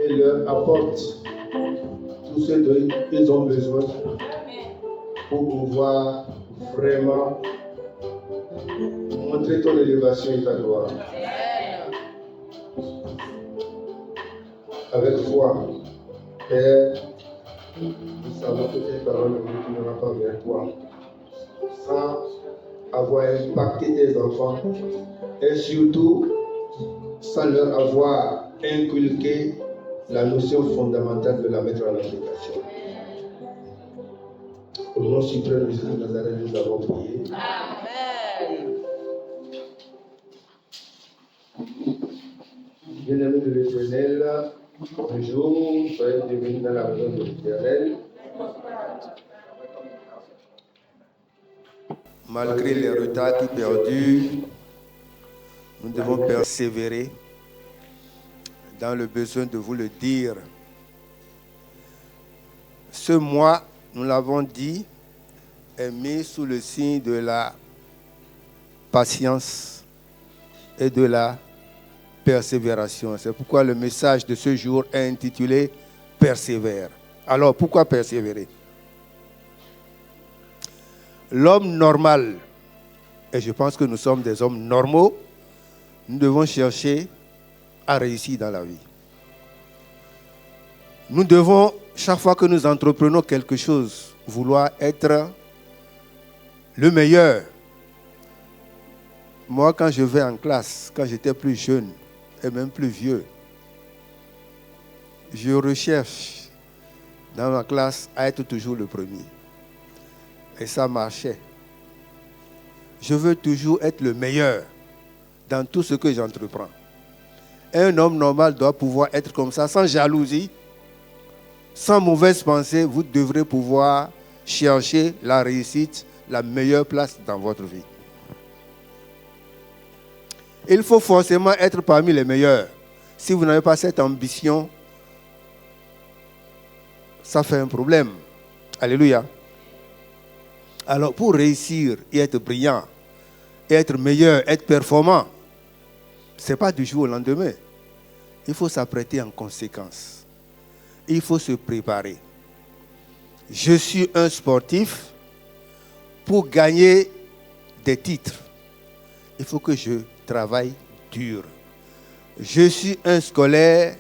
et leur apporte tout ce dont ils ont besoin pour pouvoir vraiment montrer ton élévation et ta gloire. Avec foi, Père, nous savons que tes paroles ne retourneront pas vers toi sans avoir impacté tes enfants et surtout sans leur avoir inculqué la notion fondamentale de la mettre en application. Au nom suprême de Jésus de Nazareth, nous avons prié. Amen. Bien-aimés de l'Éternel, bonjour, soyez bienvenus dans la maison de l'Éternel. Malgré les retards qui perdurent, nous devons persévérer dans le besoin de vous le dire. Ce mois, nous l'avons dit, est mis sous le signe de la patience et de la persévération. C'est pourquoi le message de ce jour est intitulé « Persévère ». Alors, pourquoi persévérer? L'homme normal, et je pense que nous sommes des hommes normaux, nous devons chercher à réussir dans la vie. Nous devons, chaque fois que nous entreprenons quelque chose, vouloir être le meilleur. Moi, quand je vais en classe, quand j'étais plus jeune et même plus vieux, je recherche dans ma classe à être toujours le premier. Et ça marchait. Je veux toujours être le meilleur dans tout ce que j'entreprends. Et un homme normal doit pouvoir être comme ça, sans jalousie, sans mauvaise pensée. Vous devrez pouvoir chercher la réussite, la meilleure place dans votre vie. Il faut forcément être parmi les meilleurs. Si vous n'avez pas cette ambition, ça fait un problème. Alléluia. Alors, pour réussir et être brillant, et être meilleur, être performant, ce n'est pas du jour au lendemain. Il faut s'apprêter en conséquence. Il faut se préparer. Je suis un sportif. Pour gagner des titres, il faut que je travaille dur. Je suis un scolaire.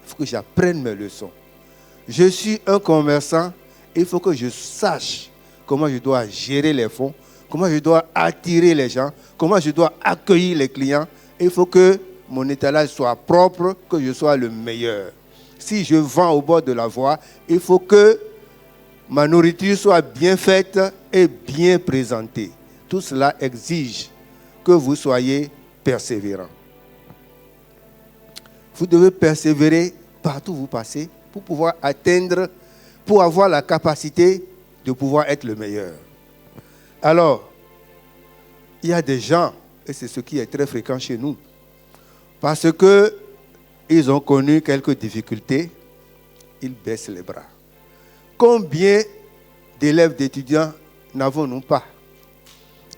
Il faut que j'apprenne mes leçons. Je suis un commerçant. Il faut que je sache comment je dois gérer les fonds, comment je dois attirer les gens, comment je dois accueillir les clients. Il faut que mon étalage soit propre, que je sois le meilleur. Si je vends au bord de la voie, il faut que ma nourriture soit bien faite et bien présentée. Tout cela exige que vous soyez persévérant. Vous devez persévérer partout où vous passez pour pouvoir atteindre, pour avoir la capacité de pouvoir être le meilleur. Alors, il y a des gens, et c'est ce qui est très fréquent chez nous, parce qu'ils ont connu quelques difficultés, ils baissent les bras. Combien d'élèves, d'étudiants n'avons-nous pas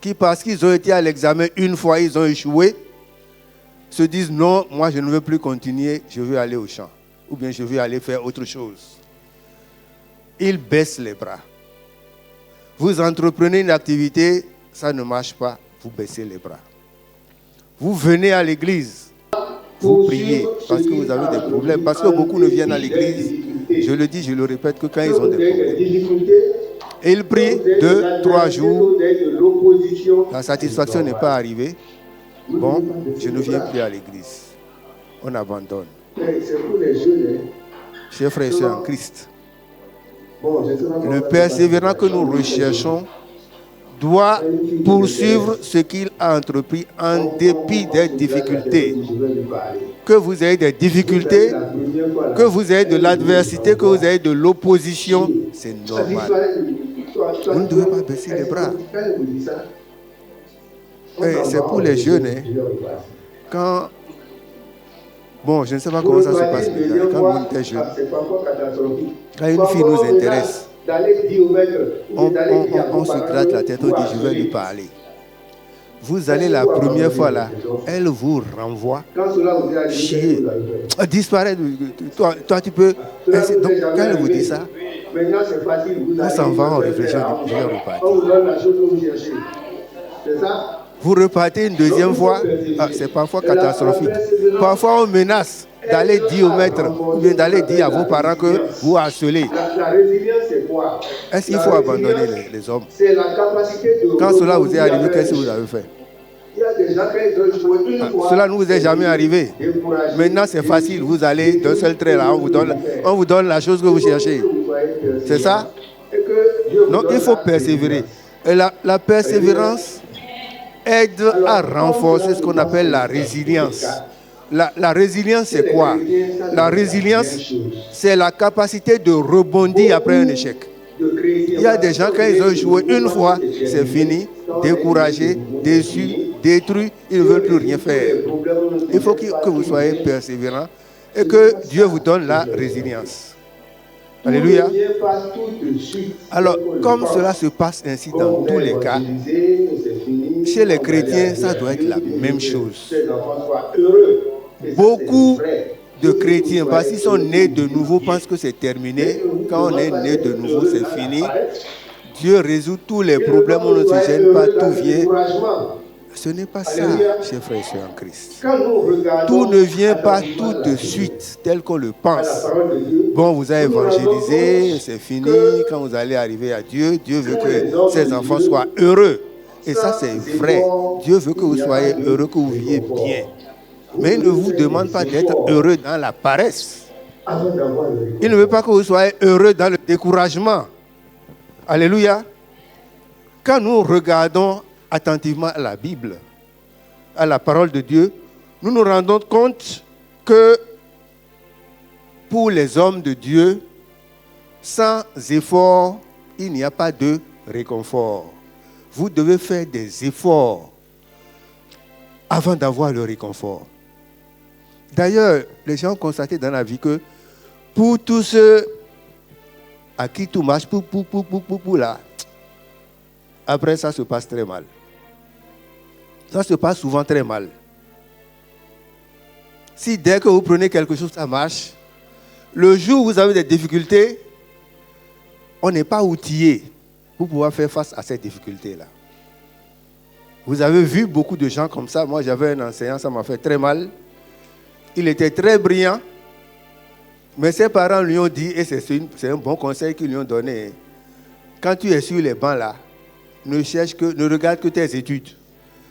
qui, parce qu'ils ont été à l'examen une fois, ils ont échoué, se disent non, moi je ne veux plus continuer, je veux aller au champ, ou bien je veux aller faire autre chose. Ils baissent les bras. Vous entreprenez une activité, ça ne marche pas, vous baissez les bras. Vous venez à l'église, vous priez parce que vous avez des problèmes, parce que beaucoup ne viennent à l'église, je le dis, je le répète, que quand ils ont des problèmes. Et ils prient 2, 3 jours, la satisfaction n'est pas arrivée. Bon, je ne viens plus à l'église. On abandonne. Chers frères et sœurs en Christ, le persévérant que nous recherchons doit poursuivre ce qu'il a entrepris en dépit des difficultés. Que vous ayez des difficultés, que vous ayez de l'adversité, que vous ayez de l'opposition, c'est normal. Vous ne devez pas baisser les bras. Et c'est pour les jeunes. Quand... Bon, je ne sais pas comment ça se passe maintenant. Quand on était jeune, quand une fille nous intéresse, on se gratte la tête, on dit je vais lui parler. Vous allez la première fois là, elle vous renvoie. Quand cela vous est arrivé, qu'est-ce que Chier. vous avez fait? Disparaître. Toi, tu peux. Cela vous Donc, est jamais quand elle vous arrivé. dit ça, Maintenant, c'est facile. Vous on allez s'en va, on faire réfléchit, un on enfant. repart. On vous donne la chose que vous cherchez. C'est ça? vous repartez une deuxième fois. C'est parfois catastrophique. Parfois, on menace d'aller dire au maître ou bien d'aller dire à vos parents que vous harcelez. La résilience, c'est quoi? Est-ce qu'il La faut abandonner résilience, les hommes? c'est la capacité de... Quand cela vous est rebondir arrivé, après qu'est-ce que un vous échec. avez fait? Il y a des gens qui ont joué une fois. Cela ne vous est jamais arrivé. Découragé. Maintenant, c'est facile. Vous allez d'un seul trait là, on vous donne la chose que vous cherchez. C'est ça? Et que Dieu vous Donc, donne il faut la persévérer. Et la persévérance aide à renforcer ce qu'on appelle la résilience. La résilience, c'est quoi? La résilience, c'est la capacité de rebondir après un échec. Il y a des gens, quand ils ont joué une fois, c'est fini, découragés, déçus, détruits, ils ne veulent plus rien faire. Il faut que vous soyez persévérants et que Dieu vous donne la résilience. Alléluia. Alors, comme cela se passe ainsi dans tous les cas, chez les chrétiens, ça doit être la même chose. Beaucoup de chrétiens, parce qu'ils sont nés de nouveau, pensent que c'est terminé. Quand on est né de nouveau, c'est fini. Dieu résout tous les problèmes, on ne se gêne pas, tout vient. Ce n'est pas ça, chers frères et sœurs en Christ. Tout ne vient pas tout de suite, tel qu'on le pense. Bon, vous avez évangélisé, c'est fini. Quand vous allez arriver à Dieu, Dieu veut que ses enfants soient heureux. Et ça, c'est vrai. Dieu veut que vous soyez heureux, que vous viviez bien. Mais il ne vous demande pas d'être heureux dans la paresse. Il ne veut pas que vous soyez heureux dans le découragement. Alléluia. Quand nous regardons attentivement à la Bible, à la parole de Dieu, nous nous rendons compte que pour les hommes de Dieu, sans effort, il n'y a pas de réconfort. Vous devez faire des efforts avant d'avoir le réconfort. D'ailleurs, les gens ont constaté dans la vie que pour tous ceux à qui tout marche, là, après ça se passe très mal. Ça se passe souvent très mal. Si dès que vous prenez quelque chose, ça marche, le jour où vous avez des difficultés, on n'est pas outillé pour pouvoir faire face à ces difficultés-là. Vous avez vu beaucoup de gens comme ça. Moi, j'avais un enseignant, ça m'a fait très mal. Il était très brillant, mais ses parents lui ont dit, et c'est un bon conseil qu'ils lui ont donné, quand tu es sur les bancs là, ne regarde que tes études.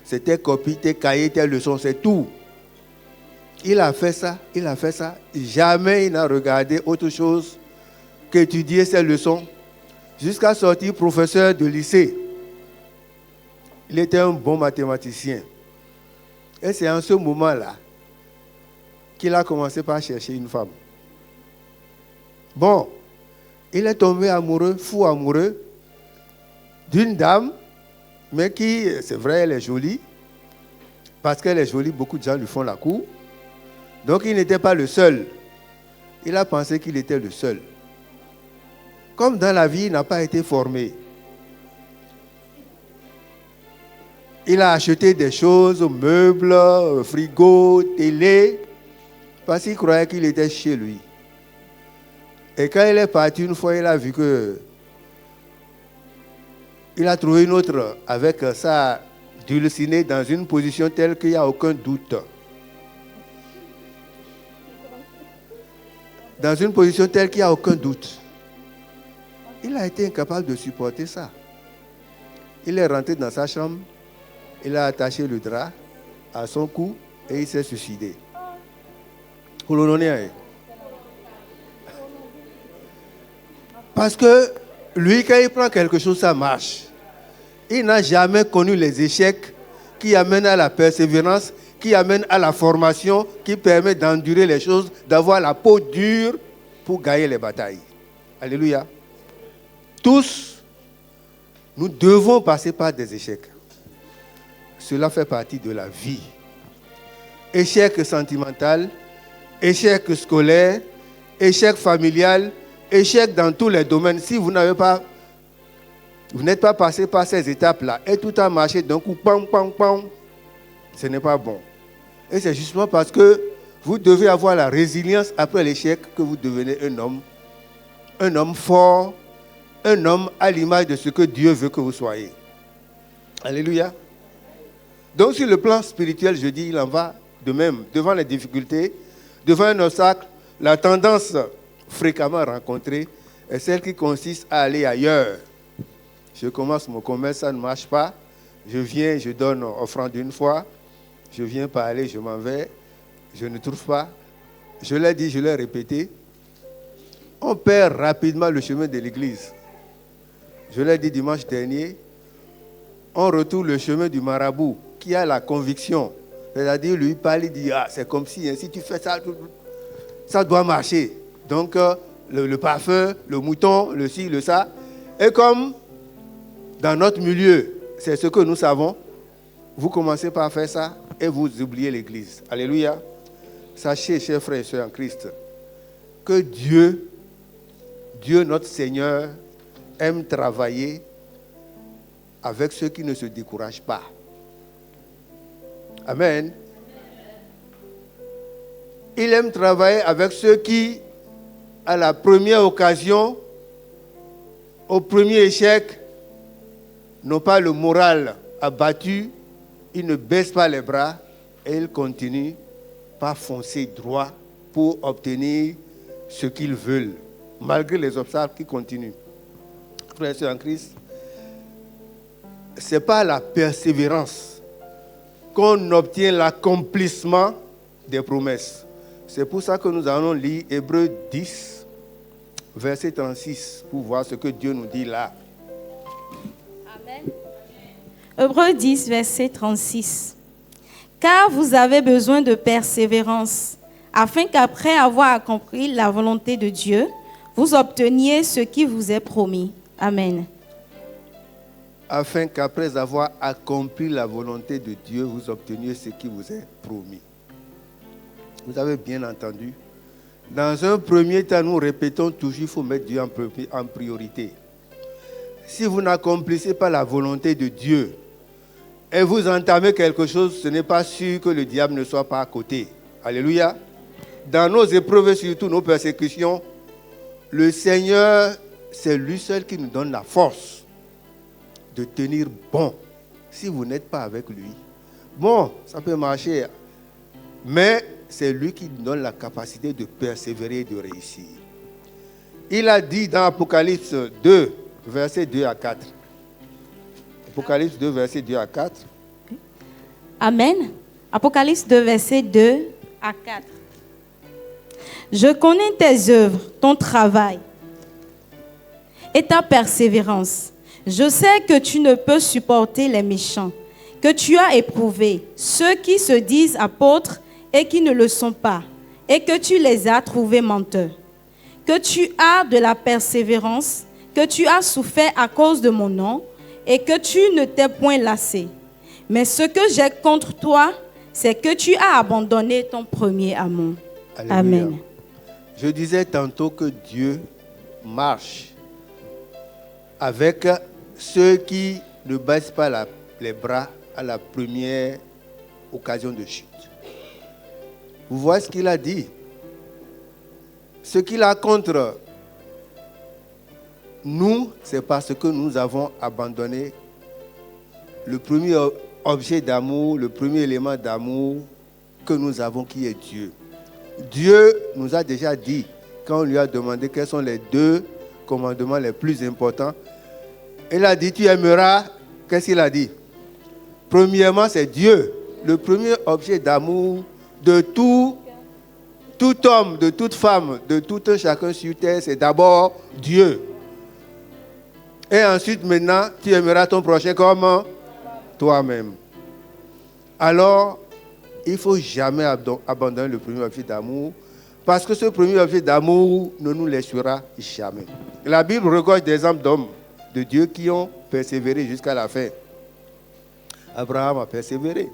C'est tes copies, tes cahiers, tes leçons, c'est tout. Il a fait ça. Jamais il n'a regardé autre chose qu'étudier ses leçons jusqu'à sortir professeur de lycée. Il était un bon mathématicien. Et c'est en ce moment-là qu'il a commencé par chercher une femme. Bon, il est tombé amoureux, fou amoureux, d'une dame, mais qui, c'est vrai, elle est jolie. Parce qu'elle est jolie, beaucoup de gens lui font la cour. Donc il n'était pas le seul. Il a pensé qu'il était le seul. Comme dans la vie, il n'a pas été formé. Il a acheté des choses, meubles, frigo, télé, parce qu'il croyait qu'il était chez lui. Et quand il est parti une fois, il a vu que il a trouvé une autre avec sa dulcinée dans une position telle qu'il n'y a aucun doute. Dans une position telle qu'il n'y a aucun doute. Il a été incapable de supporter ça. Il est rentré dans sa chambre, il a attaché le drap à son cou et il s'est suicidé. Parce que lui, quand il prend quelque chose, ça marche. Il n'a jamais connu les échecs qui amènent à la persévérance, qui amènent à la formation, qui permet d'endurer les choses, d'avoir la peau dure pour gagner les batailles. Alléluia. Tous, nous devons passer par des échecs. Cela fait partie de la vie. Échec sentimental, échec scolaire, échec familial, échec dans tous les domaines. Si vous n'avez pas Vous n'êtes pas passé par ces étapes-là et tout a marché d'un coup, pam, pam, pam. Ce n'est pas bon. Et c'est justement parce que vous devez avoir la résilience après l'échec que vous devenez un homme fort, un homme à l'image de ce que Dieu veut que vous soyez. Alléluia. Donc sur le plan spirituel, je dis, il en va de même. Devant les difficultés, devant un obstacle, la tendance fréquemment rencontrée est celle qui consiste à aller ailleurs. Je commence mon commerce, ça ne marche pas. Je viens, je donne offrande une fois. Je viens parler, je m'en vais. Je ne trouve pas. Je l'ai dit, je l'ai répété. On perd rapidement le chemin de l'église. Je l'ai dit dimanche dernier. On retourne le chemin du marabout qui a la conviction. C'est-à-dire, lui parle, il dit, ah, c'est comme si tu fais ça, ça doit marcher. Donc, le parfum, le mouton, le ci, le ça. Et comme dans notre milieu, c'est ce que nous savons, vous commencez par faire ça et vous oubliez l'église. Alléluia. Sachez, chers frères et sœurs en Christ, que Dieu, notre Seigneur, aime travailler avec ceux qui ne se découragent pas. Amen. Il aime travailler avec ceux qui, à la première occasion, au premier échec, n'ont pas le moral abattu, ils ne baissent pas les bras et ils continuent par foncer droit pour obtenir ce qu'ils veulent, malgré les obstacles qui continuent. Frères et sœurs en Christ, ce n'est pas la persévérance qu'on obtient l'accomplissement des promesses. C'est pour ça que nous allons lire Hébreux 10, verset 36, pour voir ce que Dieu nous dit là. Amen. Hébreux 10, verset 36. Car vous avez besoin de persévérance, afin qu'après avoir accompli la volonté de Dieu, vous obteniez ce qui vous est promis. Amen. Afin qu'après avoir accompli la volonté de Dieu, vous obteniez ce qui vous est promis. Vous avez bien entendu. Dans un premier temps, nous répétons toujours qu'il faut mettre Dieu en priorité. Si vous n'accomplissez pas la volonté de Dieu et vous entamez quelque chose, ce n'est pas sûr que le diable ne soit pas à côté. Alléluia. Dans nos épreuves et surtout nos persécutions, le Seigneur, c'est lui seul qui nous donne la force de tenir bon. Si vous n'êtes pas avec lui, bon, ça peut marcher, mais c'est lui qui nous donne la capacité de persévérer et de réussir. Il a dit dans Apocalypse 2, versets 2 à 4. Apocalypse 2, versets 2 à 4. Amen. Apocalypse 2, versets 2 à 4. Je connais tes œuvres, ton travail et ta persévérance. Je sais que tu ne peux supporter les méchants, que tu as éprouvé ceux qui se disent apôtres et qui ne le sont pas, et que tu les as trouvés menteurs, que tu as de la persévérance, que tu as souffert à cause de mon nom, et que tu ne t'es point lassé. Mais ce que j'ai contre toi, c'est que tu as abandonné ton premier amour. Alléluia. Amen. Je disais tantôt que Dieu marche avec ceux qui ne baissent pas les bras à la première occasion de chute. Vous voyez ce qu'il a dit. Ce qu'il a contre nous, c'est parce que nous avons abandonné le premier objet d'amour, le premier élément d'amour que nous avons, qui est Dieu. Dieu nous a déjà dit, quand on lui a demandé quels sont les 2 commandements les plus importants, il a dit, tu aimeras, qu'est-ce qu'il a dit? Premièrement, c'est Dieu. Le premier objet d'amour de tout homme, de toute femme, de tout un chacun sur terre, c'est d'abord Dieu. Et ensuite, maintenant, tu aimeras ton prochain comme toi-même. Alors, il ne faut jamais abandonner le premier objet d'amour, parce que ce premier objet d'amour ne nous laissera jamais. La Bible regorge d'exemples d'hommes de Dieu qui ont persévéré jusqu'à la fin. Abraham a persévéré.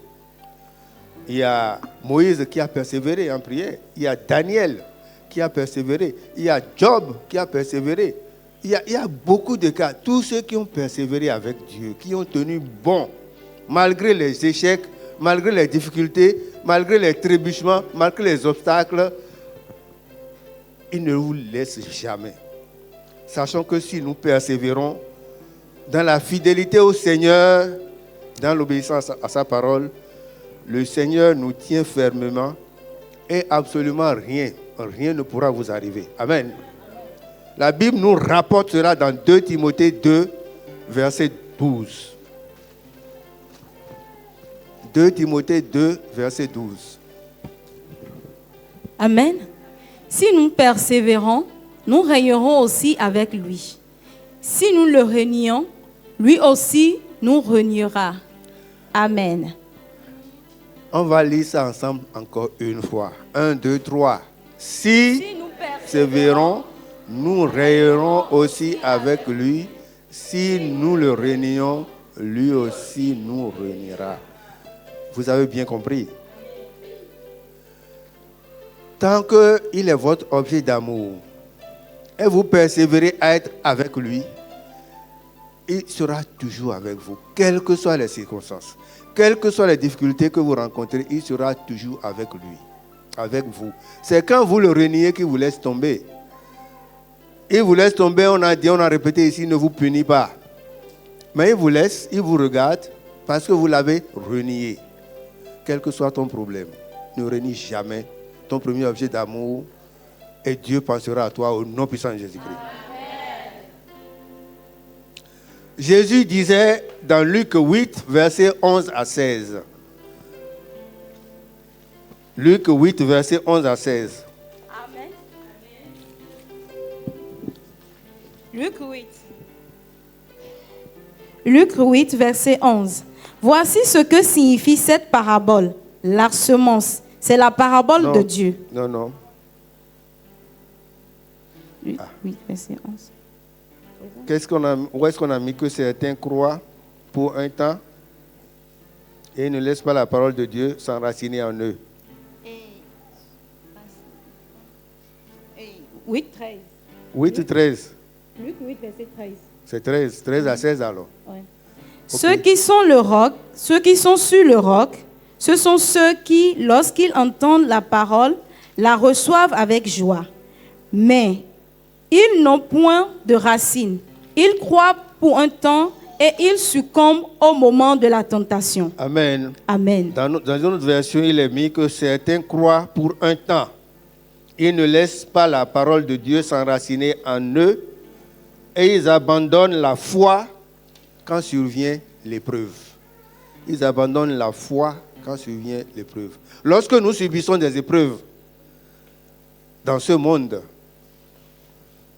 Il y a Moïse qui a persévéré en prière. Il y a Daniel qui a persévéré. Il y a Job qui a persévéré. il y a beaucoup de cas. Tous ceux qui ont persévéré avec Dieu, qui ont tenu bon, malgré les échecs, malgré les difficultés, malgré les trébuchements, malgré les obstacles, ils ne vous laissent jamais. Sachant que si nous persévérons dans la fidélité au Seigneur, dans l'obéissance à sa parole, le Seigneur nous tient fermement et absolument rien ne pourra vous arriver. Amen. La Bible nous rapporte cela dans 2 Timothée 2, verset 12. 2 Timothée 2, verset 12. Amen. Si nous persévérons, nous régnerons aussi avec lui. Si nous le renions, lui aussi nous reniera. Amen. On va lire ça ensemble encore une fois. 1, 2, 3. Si nous persévérons, nous régnerons aussi avec lui. Si nous le renions, lui aussi nous réunira. Vous avez bien compris? Tant qu'il est votre objet d'amour et vous persévérez à être avec lui, il sera toujours avec vous, quelles que soient les circonstances, quelles que soient les difficultés que vous rencontrez, il sera toujours avec lui, avec vous. C'est quand vous le reniez qu'il vous laisse tomber. Il vous laisse tomber, on a répété ici, ne vous punit pas. Mais il vous laisse, il vous regarde parce que vous l'avez renié. Quel que soit ton problème, ne renie jamais ton premier objet d'amour et Dieu pensera à toi au nom puissant de Jésus-Christ. Jésus disait dans Luc 8, versets 11 à 16. Luc 8, versets 11 à 16. Amen. Luc 8. Luc 8, verset 11. Voici ce que signifie cette parabole. La semence, c'est la parabole de Dieu. Non. Luc 8, verset 11. Où est-ce qu'on a mis que certains croient pour un temps et ne laissent pas la parole de Dieu s'enraciner en eux? 8, 13. 8 13. Luc 8, verset 13. C'est 13 à 16 alors. Ouais. Okay. Ceux qui sont le roc, ceux qui sont sur le roc, ce sont ceux qui, lorsqu'ils entendent la parole, la reçoivent avec joie. Mais ils n'ont point de racines. Ils croient pour un temps et ils succombent au moment de la tentation. Amen. Amen. Dans une autre version, il est mis que certains croient pour un temps. Ils ne laissent pas la parole de Dieu s'enraciner en eux et ils abandonnent la foi quand survient l'épreuve. Ils abandonnent la foi quand survient l'épreuve. Lorsque nous subissons des épreuves dans ce monde,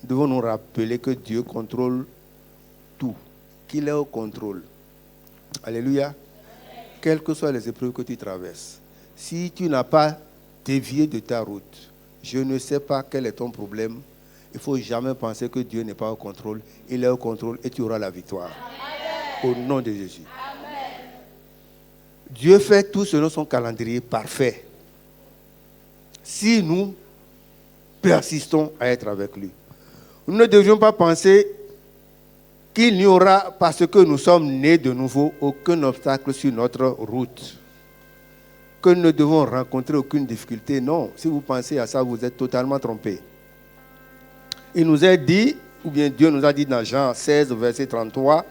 nous devons nous rappeler que Dieu contrôle tout, qu'il est au contrôle. Alléluia. Quelles que soient les épreuves que tu traverses, si tu n'as pas dévié de ta route, je ne sais pas quel est ton problème, il ne faut jamais penser que Dieu n'est pas au contrôle. Il est au contrôle et tu auras la victoire. Amen. Au nom de Jésus. Amen. Dieu fait tout selon son calendrier parfait. Si nous persistons à être avec lui, nous ne devions pas penser qu'il n'y aura, parce que nous sommes nés de nouveau, aucun obstacle sur notre route. Que nous ne devons rencontrer aucune difficulté. Non, si vous pensez à ça, vous êtes totalement trompé. Il nous est dit, ou bien Dieu nous a dit dans Jean 16, verset 33,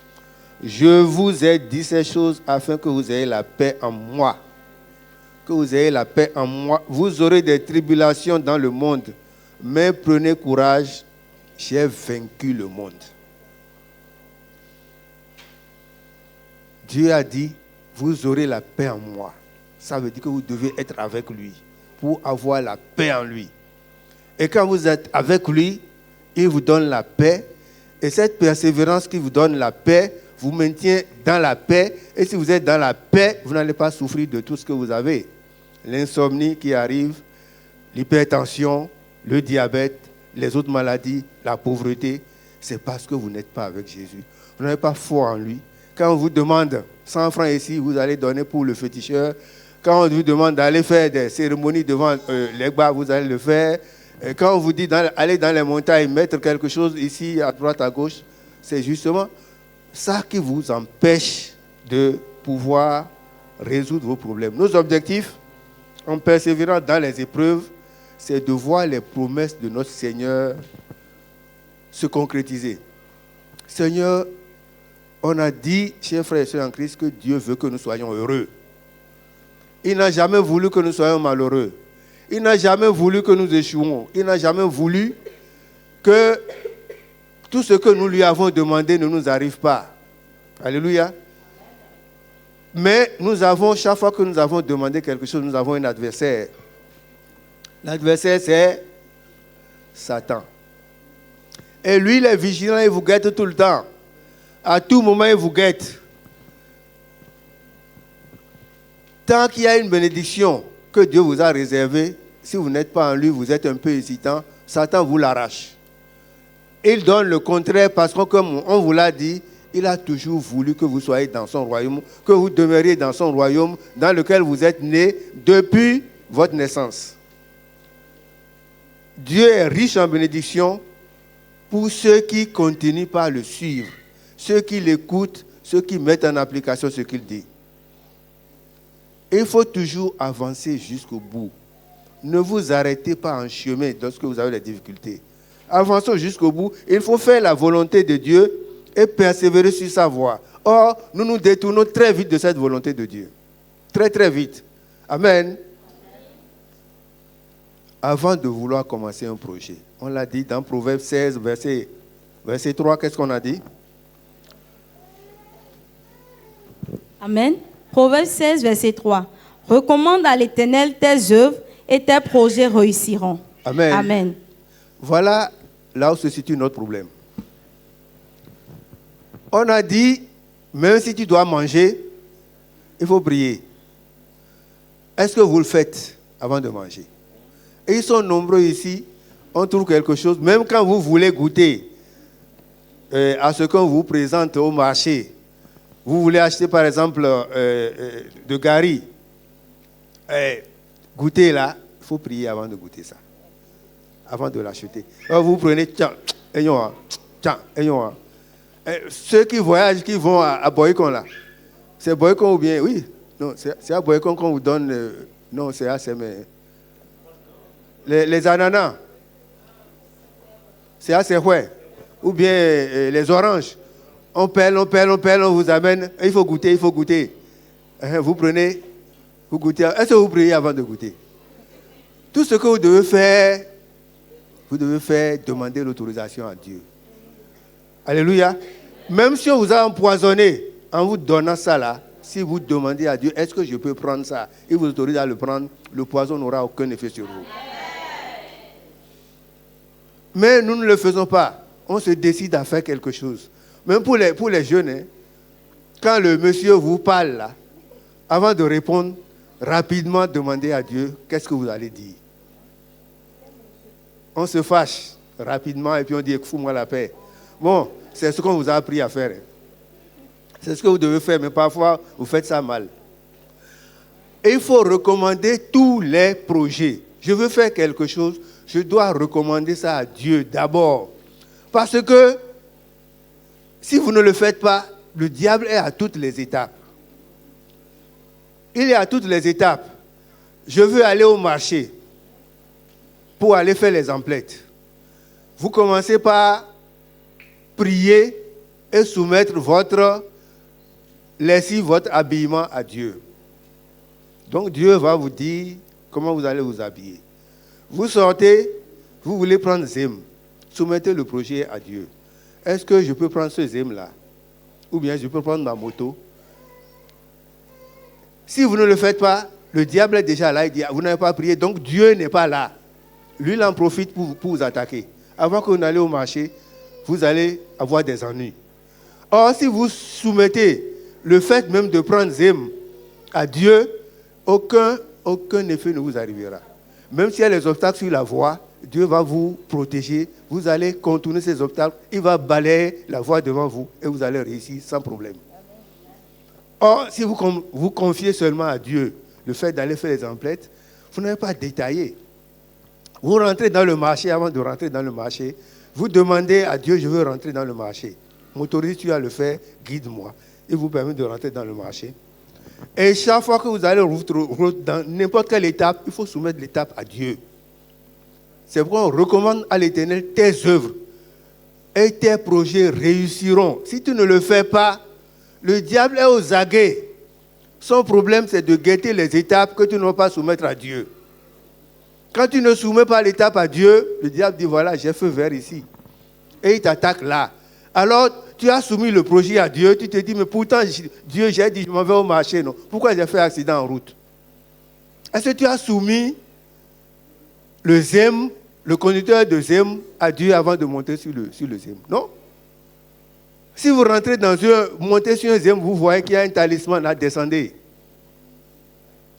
« Je vous ai dit ces choses afin que vous ayez la paix en moi. Que vous ayez la paix en moi. Vous aurez des tribulations dans le monde, mais prenez courage, j'ai vaincu le monde. » Dieu a dit, vous aurez la paix en moi. Ça veut dire que vous devez être avec lui pour avoir la paix en lui. Et quand vous êtes avec lui, il vous donne la paix. Et cette persévérance qui vous donne la paix vous maintient dans la paix. Et si vous êtes dans la paix, vous n'allez pas souffrir de tout ce que vous avez. L'insomnie qui arrive, l'hypertension, le diabète, les autres maladies, la pauvreté, c'est parce que vous n'êtes pas avec Jésus. Vous n'avez pas foi en lui. Quand on vous demande 100 francs ici, vous allez donner pour le féticheur. Quand on vous demande d'aller faire des cérémonies devant l'Egba, vous allez le faire. Et quand on vous dit aller dans les montagnes, mettre quelque chose ici, à droite, à gauche, c'est justement ça qui vous empêche de pouvoir résoudre vos problèmes. Nos objectifs, en persévérant dans les épreuves, c'est de voir les promesses de notre Seigneur se concrétiser. Seigneur, on a dit, chers frères et sœurs en Christ, que Dieu veut que nous soyons heureux. Il n'a jamais voulu que nous soyons malheureux. Il n'a jamais voulu que nous échouions. Il n'a jamais voulu que tout ce que nous lui avons demandé ne nous arrive pas. Alléluia. Mais nous avons, chaque fois que nous avons demandé quelque chose, nous avons un adversaire. L'adversaire, c'est Satan. Et lui, il est vigilant, il vous guette tout le temps. À tout moment, il vous guette. Tant qu'il y a une bénédiction que Dieu vous a réservée, si vous n'êtes pas en lui, vous êtes un peu hésitant, Satan vous l'arrache. Il donne le contraire parce que, comme on vous l'a dit, il a toujours voulu que vous soyez dans son royaume, que vous demeuriez dans son royaume dans lequel vous êtes nés depuis votre naissance. Dieu est riche en bénédictions pour ceux qui continuent par le suivre, ceux qui l'écoutent, ceux qui mettent en application ce qu'il dit. Il faut toujours avancer jusqu'au bout. Ne vous arrêtez pas en chemin lorsque vous avez des difficultés. Avançons jusqu'au bout. Il faut faire la volonté de Dieu et persévérer sur sa voie. Or, nous nous détournons très vite de cette volonté de Dieu. Très, très vite. Amen. Avant de vouloir commencer un projet, on l'a dit dans Proverbe 16, verset 3, qu'est-ce qu'on a dit? Amen. Proverbe 16, verset 3. Recommande à l'Éternel tes œuvres et tes projets réussiront. Amen. Amen. Voilà là où se situe notre problème. On a dit, même si tu dois manger, il faut prier. Est-ce que vous le faites avant de manger? Et ils sont nombreux ici, on trouve quelque chose, même quand vous voulez goûter à ce qu'on vous présente au marché. Vous voulez acheter par exemple de gari. Goûter là, il faut prier avant de goûter ça. Avant de l'acheter. Alors vous prenez, ceux qui voyagent, qui vont à Boycon là. C'est Boycon ou bien, oui. Non, c'est à Boycon qu'on vous donne, non, c'est à Sémé. Les ananas. C'est à Séhoué. Ou bien les oranges. On pèle, on vous amène. Il faut goûter. Vous prenez, vous goûtez. Est-ce que vous priez avant de goûter? Tout ce que vous devez faire, demander l'autorisation à Dieu. Alléluia. Même si on vous a empoisonné en vous donnant ça là, si vous demandez à Dieu, est-ce que je peux prendre ça? Il vous autorise à le prendre, le poison n'aura aucun effet sur vous. Mais nous ne le faisons pas. On se décide à faire quelque chose. Même pour les jeunes, hein, quand le monsieur vous parle là, avant de répondre, rapidement demandez à Dieu, qu'est-ce que vous allez dire? On se fâche rapidement et puis on dit, fous-moi la paix. Bon, c'est ce qu'on vous a appris à faire. Hein. C'est ce que vous devez faire, mais parfois, vous faites ça mal. Et il faut recommander tous les projets. Je veux faire quelque chose, je dois recommander ça à Dieu d'abord. Parce que si vous ne le faites pas, le diable est à toutes les étapes. Il est à toutes les étapes. Je veux aller au marché pour aller faire les emplettes. Vous commencez par prier et soumettre votre lessive, votre habillement à Dieu. Donc Dieu va vous dire comment vous allez vous habiller. Vous sortez, vous voulez prendre Zem. Soumettez le projet à Dieu. Est-ce que je peux prendre ce Zem-là? Ou bien je peux prendre ma moto? Si vous ne le faites pas, le diable est déjà là, il dit, vous n'avez pas prié, donc Dieu n'est pas là. Lui, il en profite pour vous attaquer. Avant que vous n'allez au marché, vous allez avoir des ennuis. Or, si vous soumettez le fait même de prendre Zem à Dieu, aucun effet ne vous arrivera. Même s'il y a les obstacles sur la voie, Dieu va vous protéger. Vous allez contourner ces obstacles. Il va balayer la voie devant vous et vous allez réussir sans problème. Or, si vous confiez seulement à Dieu le fait d'aller faire les emplettes, vous n'avez pas détaillé. Vous rentrez dans le marché, avant de rentrer dans le marché, vous demandez à Dieu, je veux rentrer dans le marché. M'autorise-tu à le faire, guide-moi. Il vous permet de rentrer dans le marché. Et chaque fois que vous allez dans n'importe quelle étape, il faut soumettre l'étape à Dieu. C'est pourquoi on recommande à l'Éternel tes œuvres et tes projets réussiront. Si tu ne le fais pas, le diable est aux aguets. Son problème, c'est de guetter les étapes que tu ne vas pas soumettre à Dieu. Quand tu ne soumets pas l'étape à Dieu, le diable dit, voilà, j'ai feu vert ici. Et il t'attaque là. Alors, tu as soumis le projet à Dieu, tu te dis, mais pourtant, Dieu, j'ai dit, je m'en vais au marché, non. Pourquoi j'ai fait accident en route? Est-ce que tu as soumis le ZEM, le conducteur de ZEM, à Dieu avant de monter sur le ZEM? Non. Si vous rentrez montez sur un ZEM, vous voyez qu'il y a un talisman là, descendez.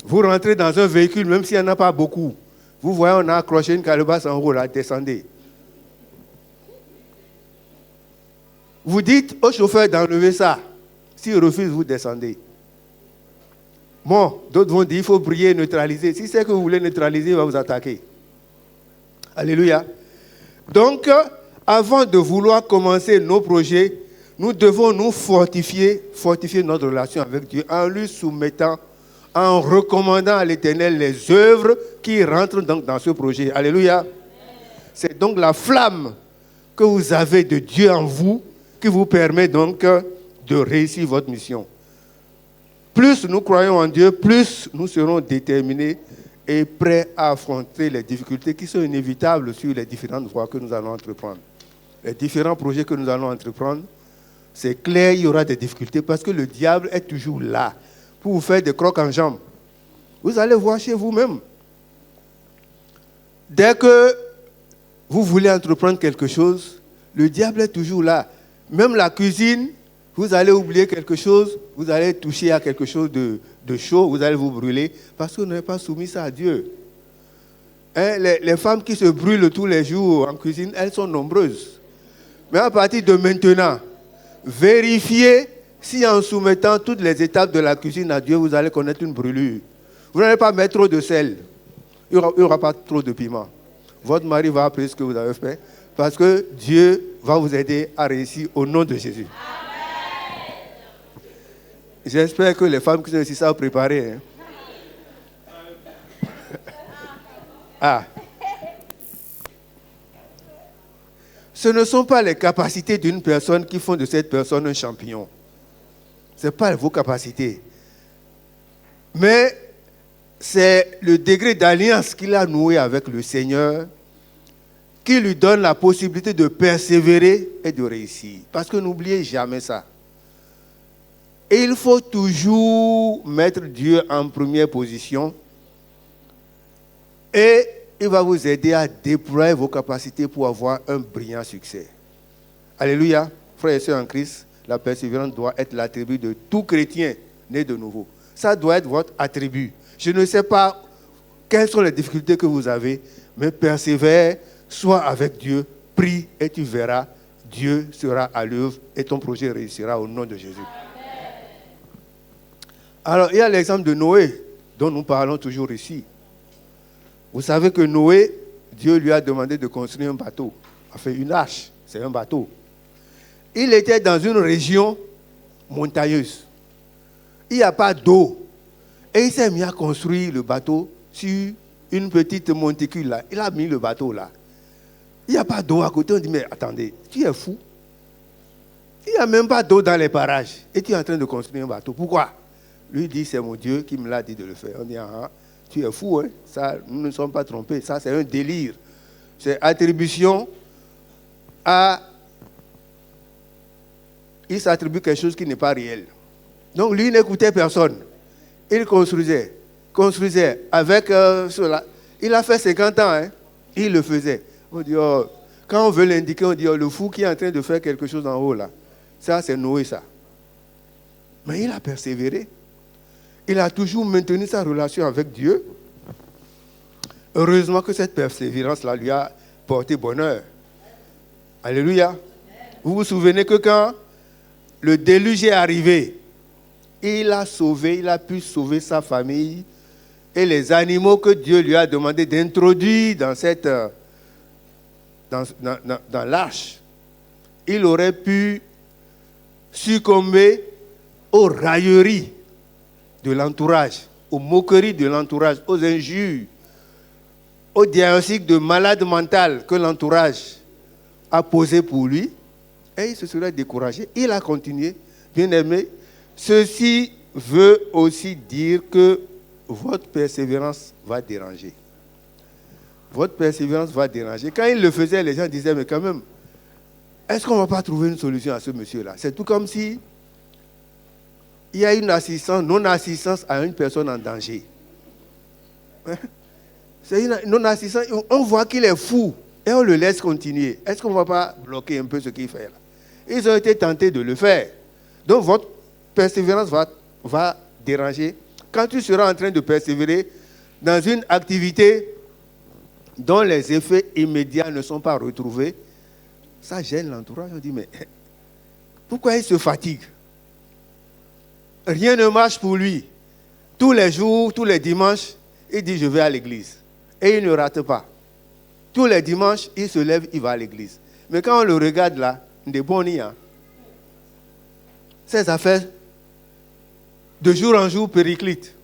Vous rentrez dans un véhicule, même s'il n'y en a pas beaucoup. Vous voyez, on a accroché une calebasse en haut là, descendez. Vous dites au chauffeur d'enlever ça. S'il refuse, vous descendez. Bon, d'autres vont dire, il faut prier, neutraliser. Si c'est que vous voulez neutraliser, il va vous attaquer. Alléluia. Donc, avant de vouloir commencer nos projets, nous devons nous fortifier notre relation avec Dieu en lui soumettant, en recommandant à l'Éternel les œuvres qui rentrent donc dans ce projet. Alléluia. C'est donc la flamme que vous avez de Dieu en vous qui vous permet donc de réussir votre mission. Plus nous croyons en Dieu, plus nous serons déterminés et prêts à affronter les difficultés qui sont inévitables sur les différentes voies que nous allons entreprendre. Les différents projets que nous allons entreprendre, c'est clair, il y aura des difficultés parce que le diable est toujours là pour vous faire des crocs en jambes. Vous allez voir chez vous-même. Dès que vous voulez entreprendre quelque chose, le diable est toujours là. Même la cuisine, vous allez oublier quelque chose, vous allez toucher à quelque chose de chaud, vous allez vous brûler parce que vous n'avez pas soumis ça à Dieu. Hein, les femmes qui se brûlent tous les jours en cuisine, elles sont nombreuses. Mais à partir de maintenant, vérifiez si en soumettant toutes les étapes de la cuisine à Dieu, vous allez connaître une brûlure. Vous n'allez pas mettre trop de sel. Il n'y aura pas trop de piment. Votre mari va apprécier ce que vous avez fait parce que Dieu va vous aider à réussir au nom de Jésus. Amen. J'espère que les femmes qui sont ici savent préparer. Hein. Ah. Ce ne sont pas les capacités d'une personne qui font de cette personne un champion. Ce n'est pas vos capacités. Mais c'est le degré d'alliance qu'il a noué avec le Seigneur qui lui donne la possibilité de persévérer et de réussir. Parce que n'oubliez jamais ça. Et il faut toujours mettre Dieu en première position et il va vous aider à déployer vos capacités pour avoir un brillant succès. Alléluia. Frères et sœurs en Christ, la persévérance doit être l'attribut de tout chrétien né de nouveau. Ça doit être votre attribut. Je ne sais pas quelles sont les difficultés que vous avez, mais persévère, sois avec Dieu, prie et tu verras, Dieu sera à l'œuvre et ton projet réussira au nom de Jésus. Amen. Alors, il y a l'exemple de Noé, dont nous parlons toujours ici. Vous savez que Noé, Dieu lui a demandé de construire un bateau. Enfin, une arche, c'est un bateau. Il était dans une région montagneuse. Il n'y a pas d'eau. Et il s'est mis à construire le bateau sur une petite monticule là. Il a mis le bateau là. Il n'y a pas d'eau à côté. On dit, mais attendez, tu es fou. Il n'y a même pas d'eau dans les parages. Et tu es en train de construire un bateau. Pourquoi? Lui dit, c'est mon Dieu qui me l'a dit de le faire. On dit, ah, tu es fou, hein? Ça, nous ne sommes pas trompés. Ça, c'est un délire. C'est attribution à... Il s'attribue quelque chose qui n'est pas réel. Donc, lui n'écoutait personne. Il construisait avec cela. Il a fait 50 ans, hein? Il le faisait. On dit, oh, quand on veut l'indiquer, on dit, oh, le fou qui est en train de faire quelque chose en haut, là. Ça, c'est Noé, ça. Mais il a persévéré. Il a toujours maintenu sa relation avec Dieu. Heureusement que cette persévérance-là lui a porté bonheur. Alléluia. Vous vous souvenez que quand le déluge est arrivé, il a pu sauver sa famille et les animaux que Dieu lui a demandé d'introduire dans l'arche, il aurait pu succomber aux railleries de l'entourage, aux moqueries de l'entourage, aux injures, au diagnostic de malade mental que l'entourage a posé pour lui, et il se serait découragé. Il a continué. Bien aimé, ceci veut aussi dire que votre persévérance va déranger. Votre persévérance va déranger. Quand il le faisait, les gens disaient, mais quand même, est-ce qu'on ne va pas trouver une solution à ce monsieur-là? C'est tout comme si il y a une assistance, non-assistance à une personne en danger. C'est une non-assistance. On voit qu'il est fou et on le laisse continuer. Est-ce qu'on ne va pas bloquer un peu ce qu'il fait là? Ils ont été tentés de le faire. Donc votre persévérance va déranger. Quand tu seras en train de persévérer dans une activité dont les effets immédiats ne sont pas retrouvés, ça gêne l'entourage. On dit, mais pourquoi il se fatigue? Rien ne marche pour lui. Tous les jours, tous les dimanches, il dit, je vais à l'église. Et il ne rate pas. Tous les dimanches, il se lève, il va à l'église. Mais quand on le regarde là, des bons nids, ses affaires, de jour en jour, périclitent.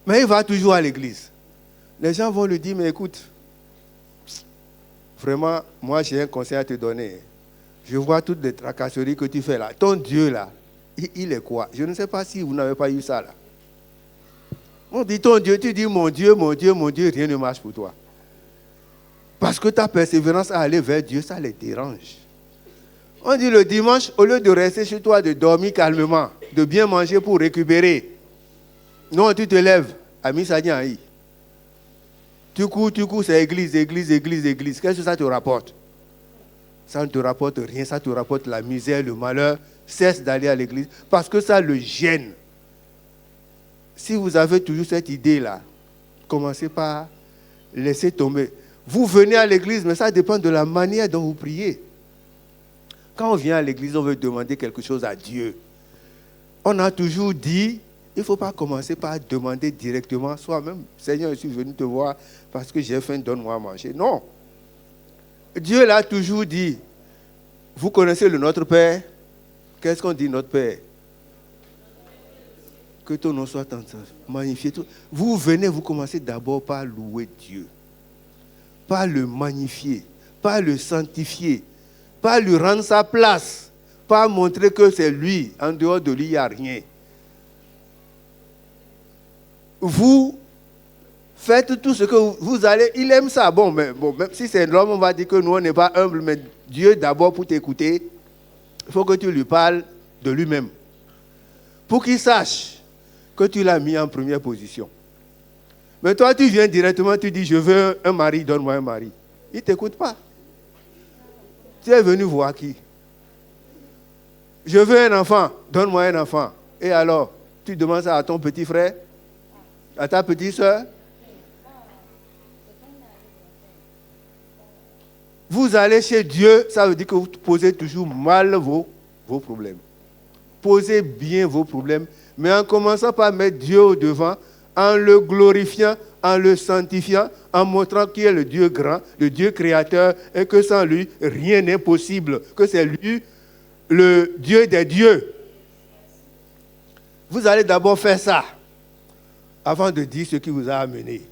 Mais il va toujours à l'église. Les gens vont lui dire, mais écoute, vraiment, moi j'ai un conseil à te donner. Je vois toutes les tracasseries que tu fais là. Ton Dieu là, il est quoi? Je ne sais pas si vous n'avez pas eu ça là. On dit ton Dieu, tu dis mon Dieu, mon Dieu, mon Dieu, rien ne marche pour toi. Parce que ta persévérance à aller vers Dieu, ça les dérange. On dit le dimanche, au lieu de rester chez toi, de dormir calmement, de bien manger pour récupérer. Non, tu te lèves, ami Sadiaï. Tu cours, c'est église, église, église, église. Qu'est-ce que ça te rapporte? Ça ne te rapporte rien, ça te rapporte la misère, le malheur. Cesse d'aller à l'église parce que ça le gêne. Si vous avez toujours cette idée-là, commencez par laisser tomber. Vous venez à l'église, mais ça dépend de la manière dont vous priez. Quand on vient à l'église, on veut demander quelque chose à Dieu. On a toujours dit, il ne faut pas commencer par demander directement soi-même. Seigneur, je suis venu te voir parce que j'ai faim, donne-moi à manger. Non. Dieu l'a toujours dit. Vous connaissez le Notre Père? Qu'est-ce qu'on dit, Notre Père? Que ton nom soit magnifié. Vous venez, vous commencez d'abord par louer Dieu. Par le magnifier. Par le sanctifier. Par lui rendre sa place. Par montrer que c'est lui. En dehors de lui, il n'y a rien. Vous faites tout ce que vous allez. Il aime ça. Bon, même si c'est l'homme, on va dire que nous, on n'est pas humble. Mais Dieu, d'abord, pour t'écouter, il faut que tu lui parles de lui-même. Pour qu'il sache que tu l'as mis en première position. Mais toi, tu viens directement, tu dis, je veux un mari, donne-moi un mari. Il ne t'écoute pas. Tu es venu voir qui? Je veux un enfant, donne-moi un enfant. Et alors, tu demandes ça à ton petit frère? À ta petite soeur? Vous allez chez Dieu, ça veut dire que vous posez toujours mal vos problèmes. Posez bien vos problèmes, mais en commençant par mettre Dieu au devant, en le glorifiant, en le sanctifiant, en montrant qu'il est le Dieu grand, le Dieu créateur, et que sans lui, rien n'est possible, que c'est lui le Dieu des dieux. Vous allez d'abord faire ça, avant de dire ce qui vous a amené.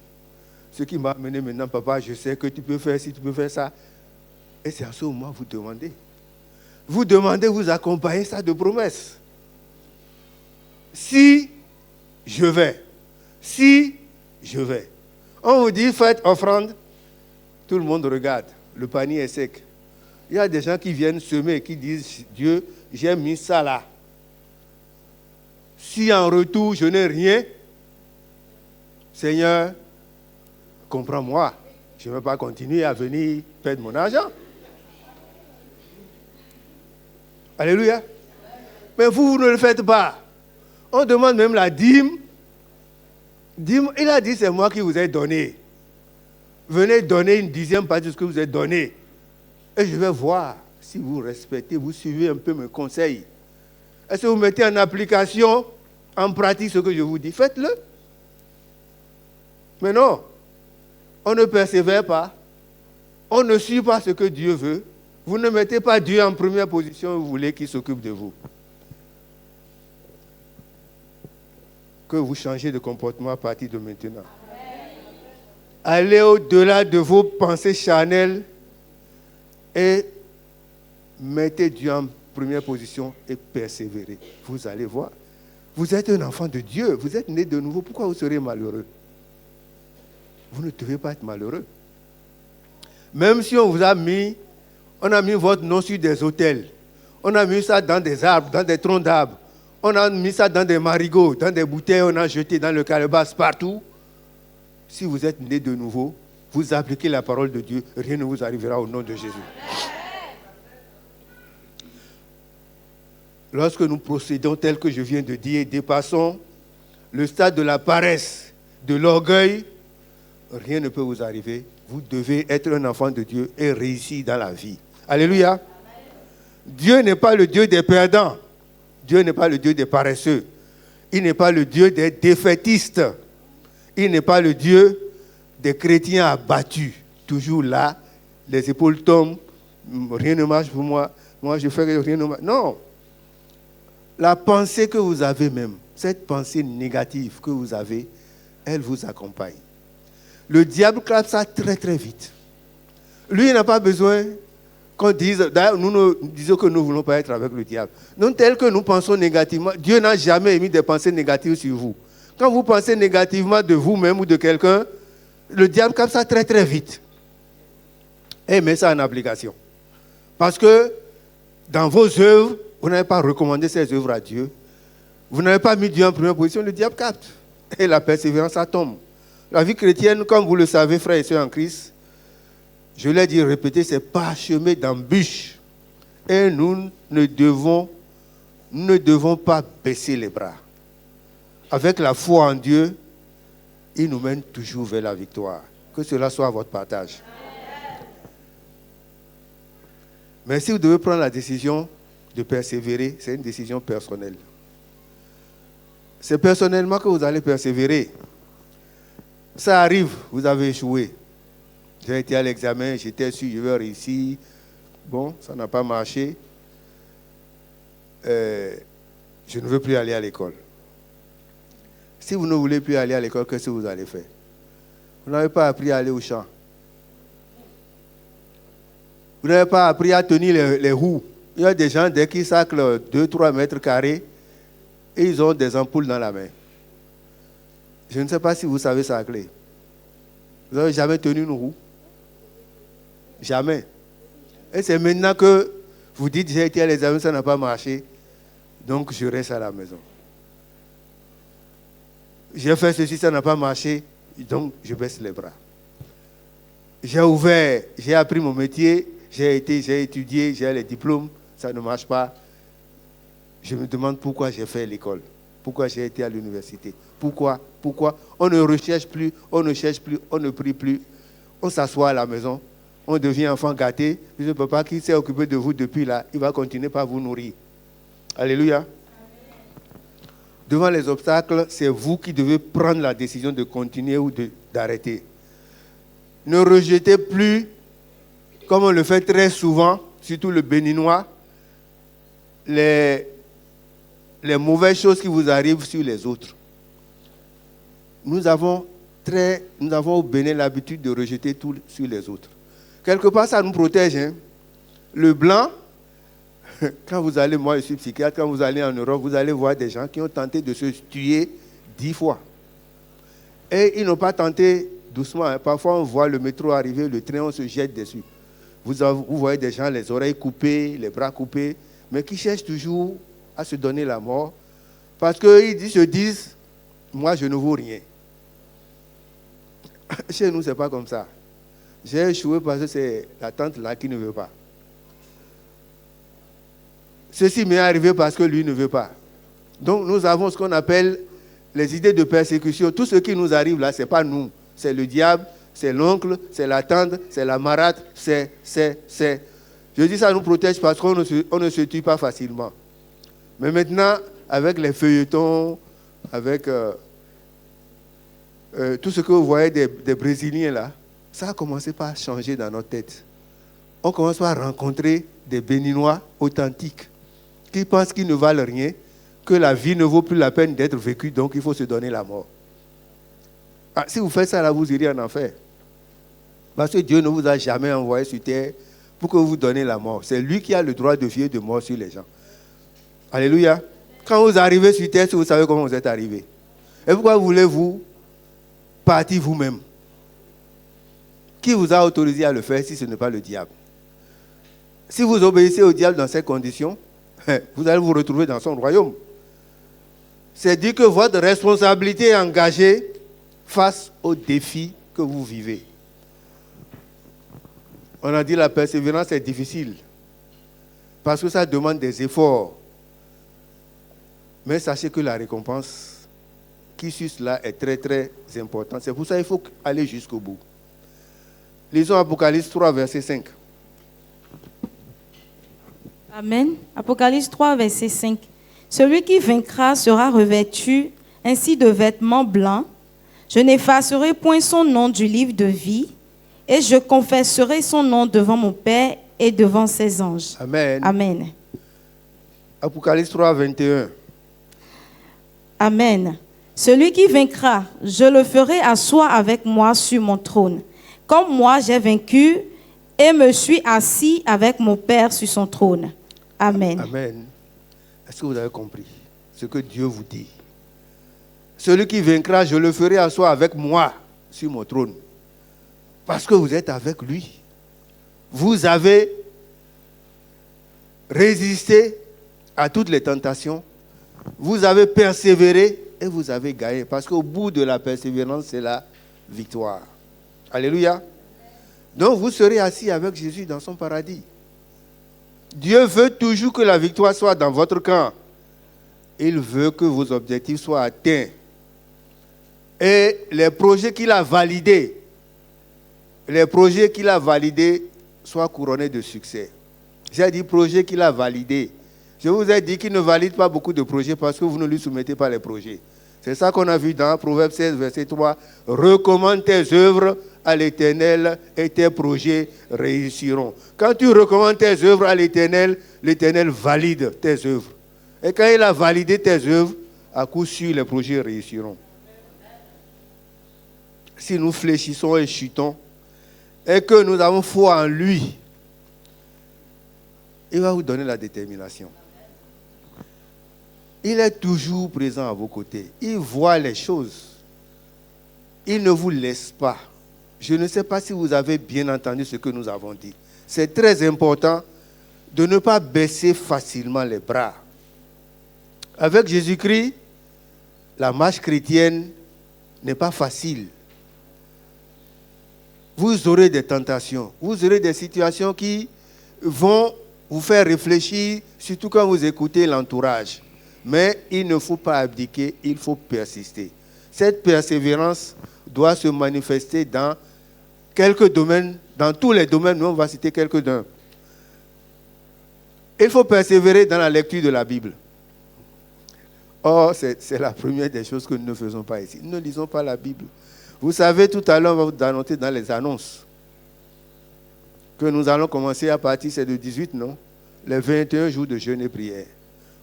Ce qui m'a amené maintenant, papa, je sais que tu peux faire ci, tu peux faire ça. Et c'est à ce moment que vous demandez. Vous demandez, vous accompagnez ça de promesses. Si je vais, si je vais. On vous dit, faites offrande, tout le monde regarde, le panier est sec. Il y a des gens qui viennent semer, qui disent, Dieu, j'ai mis ça là. Si en retour, je n'ai rien, Seigneur, comprends-moi. Je ne vais pas continuer à venir perdre mon argent. Alléluia. Mais vous ne le faites pas. On demande même la dîme. Il a dit, c'est moi qui vous ai donné. Venez donner une dixième partie de ce que vous avez donné. Et je vais voir si vous respectez, vous suivez un peu mes conseils. Est-ce que vous mettez en application, en pratique ce que je vous dis? Faites-le. Mais non, on ne persévère pas. On ne suit pas ce que Dieu veut. Vous ne mettez pas Dieu en première position, vous voulez qu'il s'occupe de vous. Que vous changez de comportement à partir de maintenant. Allez au-delà de vos pensées charnelles et mettez Dieu en première position et persévérez. Vous allez voir. Vous êtes un enfant de Dieu. Vous êtes né de nouveau. Pourquoi vous serez malheureux? Vous ne devez pas être malheureux. Même si on a mis votre nom sur des autels. On a mis ça dans des arbres, dans des troncs d'arbres. On a mis ça dans des marigots, dans des bouteilles, on a jeté dans le calebasse partout. Si vous êtes né de nouveau, vous appliquez la parole de Dieu, rien ne vous arrivera au nom de Jésus. Lorsque nous procédons tel que je viens de dire, dépassons le stade de la paresse, de l'orgueil, rien ne peut vous arriver. Vous devez être un enfant de Dieu et réussir dans la vie. Alléluia. Dieu n'est pas le Dieu des perdants. Dieu n'est pas le Dieu des paresseux. Il n'est pas le Dieu des défaitistes. Il n'est pas le Dieu des chrétiens abattus. Toujours là, les épaules tombent, rien ne marche pour moi. Moi, je fais rien ne marche. Non. La pensée que vous avez même, cette pensée négative que vous avez, elle vous accompagne. Le diable clappe ça très très vite. Lui, il n'a pas besoin qu'on dise, d'ailleurs, nous disons que nous ne voulons pas être avec le diable. Non, tel que nous pensons négativement, Dieu n'a jamais émis des pensées négatives sur vous. Quand vous pensez négativement de vous-même ou de quelqu'un, le diable capte ça très très vite. Et met ça en application. Parce que dans vos œuvres, vous n'avez pas recommandé ces œuvres à Dieu. Vous n'avez pas mis Dieu en première position, le diable capte. Et la persévérance, ça tombe. La vie chrétienne, comme vous le savez, frères et sœurs en Christ, je l'ai dit, répéter, c'est parsemé d'embûches. Et nous ne devons pas baisser les bras. Avec la foi en Dieu, il nous mène toujours vers la victoire. Que cela soit votre partage. Mais si vous devez prendre la décision de persévérer, c'est une décision personnelle. C'est personnellement que vous allez persévérer. Ça arrive, vous avez échoué. J'ai été à l'examen, j'étais sûr, je vais réussir. Bon, ça n'a pas marché. Je ne veux plus aller à l'école. Si vous ne voulez plus aller à l'école, qu'est-ce que vous allez faire? Vous n'avez pas appris à aller au champ. Vous n'avez pas appris à tenir les roues. Il y a des gens, dès qu'ils saclent 2-3 mètres carrés, et ils ont des ampoules dans la main. Je ne sais pas si vous savez sacler. Vous n'avez jamais tenu une roue? Jamais. Et c'est maintenant que vous dites, j'ai été à l'examen, ça n'a pas marché, donc je reste à la maison. J'ai fait ceci, ça n'a pas marché, donc je baisse les bras. J'ai appris mon métier, j'ai étudié, j'ai les diplômes, ça ne marche pas. Je me demande pourquoi j'ai fait l'école, pourquoi j'ai été à l'université. Pourquoi? On ne recherche plus, on ne cherche plus, on ne prie plus. On s'assoit à la maison, on devient enfant gâté. Le papa qui s'est occupé de vous depuis là, il va continuer par vous nourrir. Alléluia. Devant les obstacles, c'est vous qui devez prendre la décision de continuer ou d'arrêter. Ne rejetez plus, comme on le fait très souvent, surtout le béninois, les mauvaises choses qui vous arrivent sur les autres. Nous avons au Bénin l'habitude de rejeter tout sur les autres. Quelque part, ça nous protège. Hein? Le blanc, quand vous allez, moi je suis psychiatre, quand vous allez en Europe, vous allez voir des gens qui ont tenté de se tuer 10 fois. Et ils n'ont pas tenté doucement. Hein? Parfois, on voit le métro arriver, le train, on se jette dessus. Vous voyez des gens, les oreilles coupées, les bras coupés, mais qui cherchent toujours à se donner la mort. Parce qu'ils se disent, moi je ne vaux rien. Chez nous, ce n'est pas comme ça. J'ai échoué parce que c'est la tante là qui ne veut pas. Ceci m'est arrivé parce que lui ne veut pas. Donc nous avons ce qu'on appelle les idées de persécution. Tout ce qui nous arrive là, ce n'est pas nous. C'est le diable, c'est l'oncle, c'est la tante, c'est la marâtre, c'est. Je dis ça nous protège parce qu'on ne se tue pas facilement. Mais maintenant, avec les feuilletons, avec tout ce que vous voyez des Brésiliens là, ça a commencé par changer dans notre tête. On commence par rencontrer des Béninois authentiques qui pensent qu'ils ne valent rien, que la vie ne vaut plus la peine d'être vécue, donc il faut se donner la mort. Ah, si vous faites ça là, vous irez en enfer. Parce que Dieu ne vous a jamais envoyé sur terre pour que vous vous donniez la mort. C'est lui qui a le droit de vie et de mort sur les gens. Alléluia. Quand vous arrivez sur terre, vous savez comment vous êtes arrivé. Et pourquoi voulez-vous partir vous-même? Qui vous a autorisé à le faire si ce n'est pas le diable? Si vous obéissez au diable dans ces conditions, vous allez vous retrouver dans son royaume. C'est dire que votre responsabilité est engagée face aux défis que vous vivez. On a dit la persévérance est difficile parce que ça demande des efforts. Mais sachez que la récompense qui suit cela est très très importante. C'est pour ça qu'il faut aller jusqu'au bout. Lisons Apocalypse 3, verset 5. Amen. Apocalypse 3, verset 5. Celui qui vaincra sera revêtu ainsi de vêtements blancs. Je n'effacerai point son nom du livre de vie, et je confesserai son nom devant mon Père et devant ses anges. Amen. Amen. Apocalypse 3, 21. Amen. Celui qui vaincra, je le ferai asseoir avec moi sur mon trône, comme moi j'ai vaincu et me suis assis avec mon Père sur son trône. Amen. Amen. Est-ce que vous avez compris ce que Dieu vous dit? Celui qui vaincra, je le ferai asseoir avec moi sur mon trône. Parce que vous êtes avec lui. Vous avez résisté à toutes les tentations. Vous avez persévéré et vous avez gagné. Parce qu'au bout de la persévérance, c'est la victoire. Alléluia. Donc vous serez assis avec Jésus dans son paradis. Dieu veut toujours que la victoire soit dans votre camp. Il veut que vos objectifs soient atteints. Et les projets qu'il a validés, soient couronnés de succès. J'ai dit projets qu'il a validés. Je vous ai dit qu'il ne valide pas beaucoup de projets parce que vous ne lui soumettez pas les projets. C'est ça qu'on a vu dans Proverbe 16, verset 3. Recommande tes œuvres à l'Éternel et tes projets réussiront. Quand tu recommandes tes œuvres à l'Éternel, l'Éternel valide tes œuvres. Et quand il a validé tes œuvres, à coup sûr, les projets réussiront. Si nous fléchissons et chutons, et que nous avons foi en lui, il va vous donner la détermination. Il est toujours présent à vos côtés. Il voit les choses. Il ne vous laisse pas. Je ne sais pas si vous avez bien entendu ce que nous avons dit. C'est très important de ne pas baisser facilement les bras. Avec Jésus-Christ, la marche chrétienne n'est pas facile. Vous aurez des tentations, vous aurez des situations qui vont vous faire réfléchir, surtout quand vous écoutez l'entourage. Mais il ne faut pas abdiquer, il faut persister. Cette persévérance doit se manifester dans quelques domaines, dans tous les domaines, mais on va citer quelques-uns. Il faut persévérer dans la lecture de la Bible. Or, c'est la première des choses que nous ne faisons pas ici. Nous ne lisons pas la Bible. Vous savez, tout à l'heure, on va vous annoncer dans les annonces que nous allons commencer à partir, c'est de 18, non? Les 21 jours de jeûne et prière,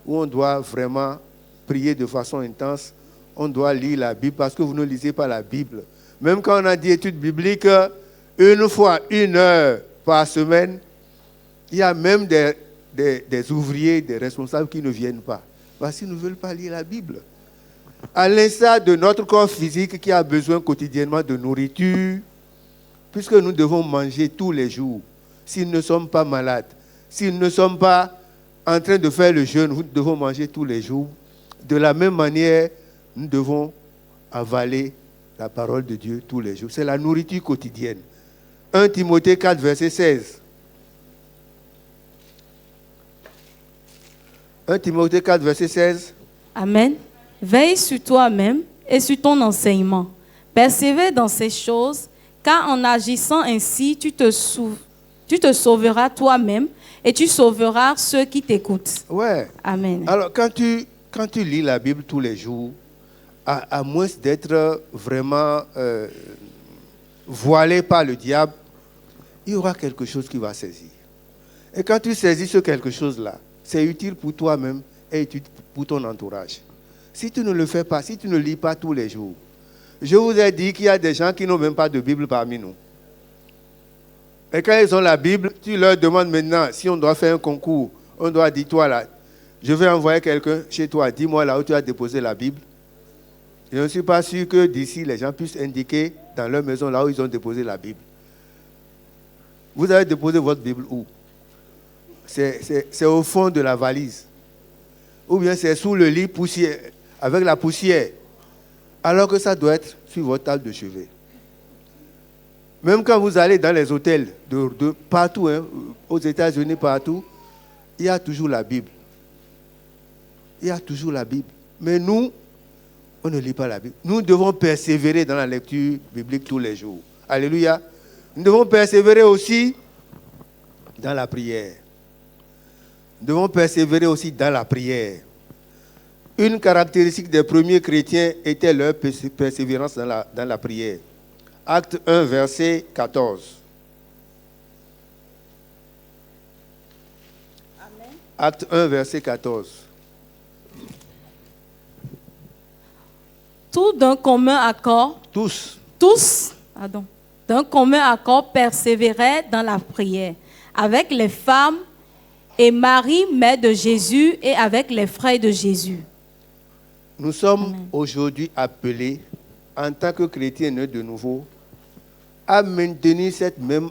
où on doit vraiment prier de façon intense. On doit lire la Bible parce que vous ne lisez pas la Bible. Même quand on a dit études bibliques, une fois, 1 heure par semaine, il y a même des ouvriers, des responsables qui ne viennent pas. Parce qu'ils ne veulent pas lire la Bible. À l'instar de notre corps physique qui a besoin quotidiennement de nourriture, puisque nous devons manger tous les jours, si nous ne sommes pas malades, si nous ne sommes pas en train de faire le jeûne, nous devons manger tous les jours. De la même manière, nous devons avaler la parole de Dieu tous les jours. C'est la nourriture quotidienne. 1 Timothée 4, verset 16. 1 Timothée 4, verset 16. Amen. Veille sur toi-même et sur ton enseignement. Persévère dans ces choses, car en agissant ainsi, tu te sauveras toi-même et tu sauveras ceux qui t'écoutent. Ouais. Amen. Alors, quand tu lis la Bible tous les jours, à moins d'être vraiment voilé par le diable, il y aura quelque chose qui va saisir. Et quand tu saisis ce quelque chose-là, c'est utile pour toi-même et utile pour ton entourage. Si tu ne le fais pas, si tu ne lis pas tous les jours, je vous ai dit qu'il y a des gens qui n'ont même pas de Bible parmi nous. Et quand ils ont la Bible, tu leur demandes maintenant si on doit faire un concours. On doit dire, toi là, je vais envoyer quelqu'un chez toi, dis-moi là où tu as déposé la Bible. Je ne suis pas sûr que d'ici, les gens puissent indiquer dans leur maison là où ils ont déposé la Bible. Vous avez déposé votre Bible où? C'est au fond de la valise. Ou bien c'est sous le lit poussière, avec la poussière. Alors que ça doit être sur votre table de chevet. Même quand vous allez dans les hôtels, de partout, hein, aux États-Unis, partout, il y a toujours la Bible. Il y a toujours la Bible. Mais nous, on ne lit pas la Bible. Nous devons persévérer dans la lecture biblique tous les jours. Alléluia. Nous devons persévérer aussi dans la prière. Nous devons persévérer aussi dans la prière. Une caractéristique des premiers chrétiens était leur persévérance dans la prière. Acte 1, verset 14. Amen. Acte 1, verset 14. Tous d'un commun accord, Tous. d'un commun accord persévéraient dans la prière, avec les femmes et Marie, mère de Jésus, et avec les frères de Jésus. Nous sommes Amen. aujourd'hui appelés, en tant que chrétiens nés de nouveau, à maintenir cette même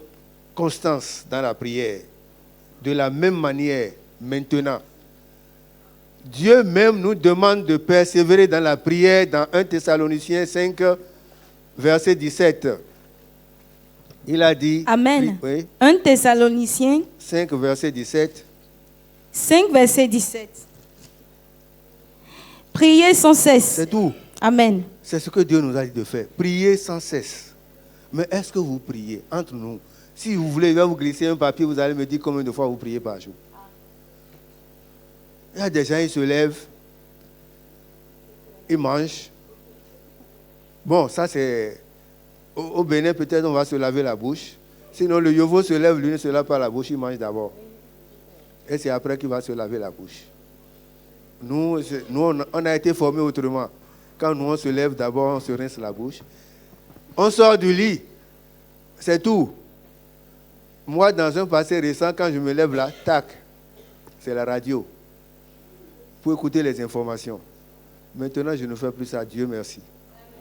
constance dans la prière, de la même manière maintenant. Dieu même nous demande de persévérer dans la prière dans 1 Thessaloniciens 5, verset 17. Il a dit... Amen. Oui, 1 Thessaloniciens 5, verset 17. 5, verset 17. Priez sans cesse. C'est tout. Amen. C'est ce que Dieu nous a dit de faire. Priez sans cesse. Mais est-ce que vous priez entre nous? Si vous voulez, je vais vous glisser un papier, vous allez me dire combien de fois vous priez par jour. Il y a des gens, ils se lèvent, ils mangent. Bon, ça c'est... Au Bénin, peut-être on va se laver la bouche. Sinon, le Yovo se lève, lui ne se lave pas la bouche, il mange d'abord. Et c'est après qu'il va se laver la bouche. Nous on a été formés autrement. Quand nous, on se lève d'abord, on se rince la bouche. On sort du lit. C'est tout. Moi, dans un passé récent, quand je me lève là, tac, c'est la radio. Pour écouter les informations. Maintenant, je ne fais plus ça. Dieu merci.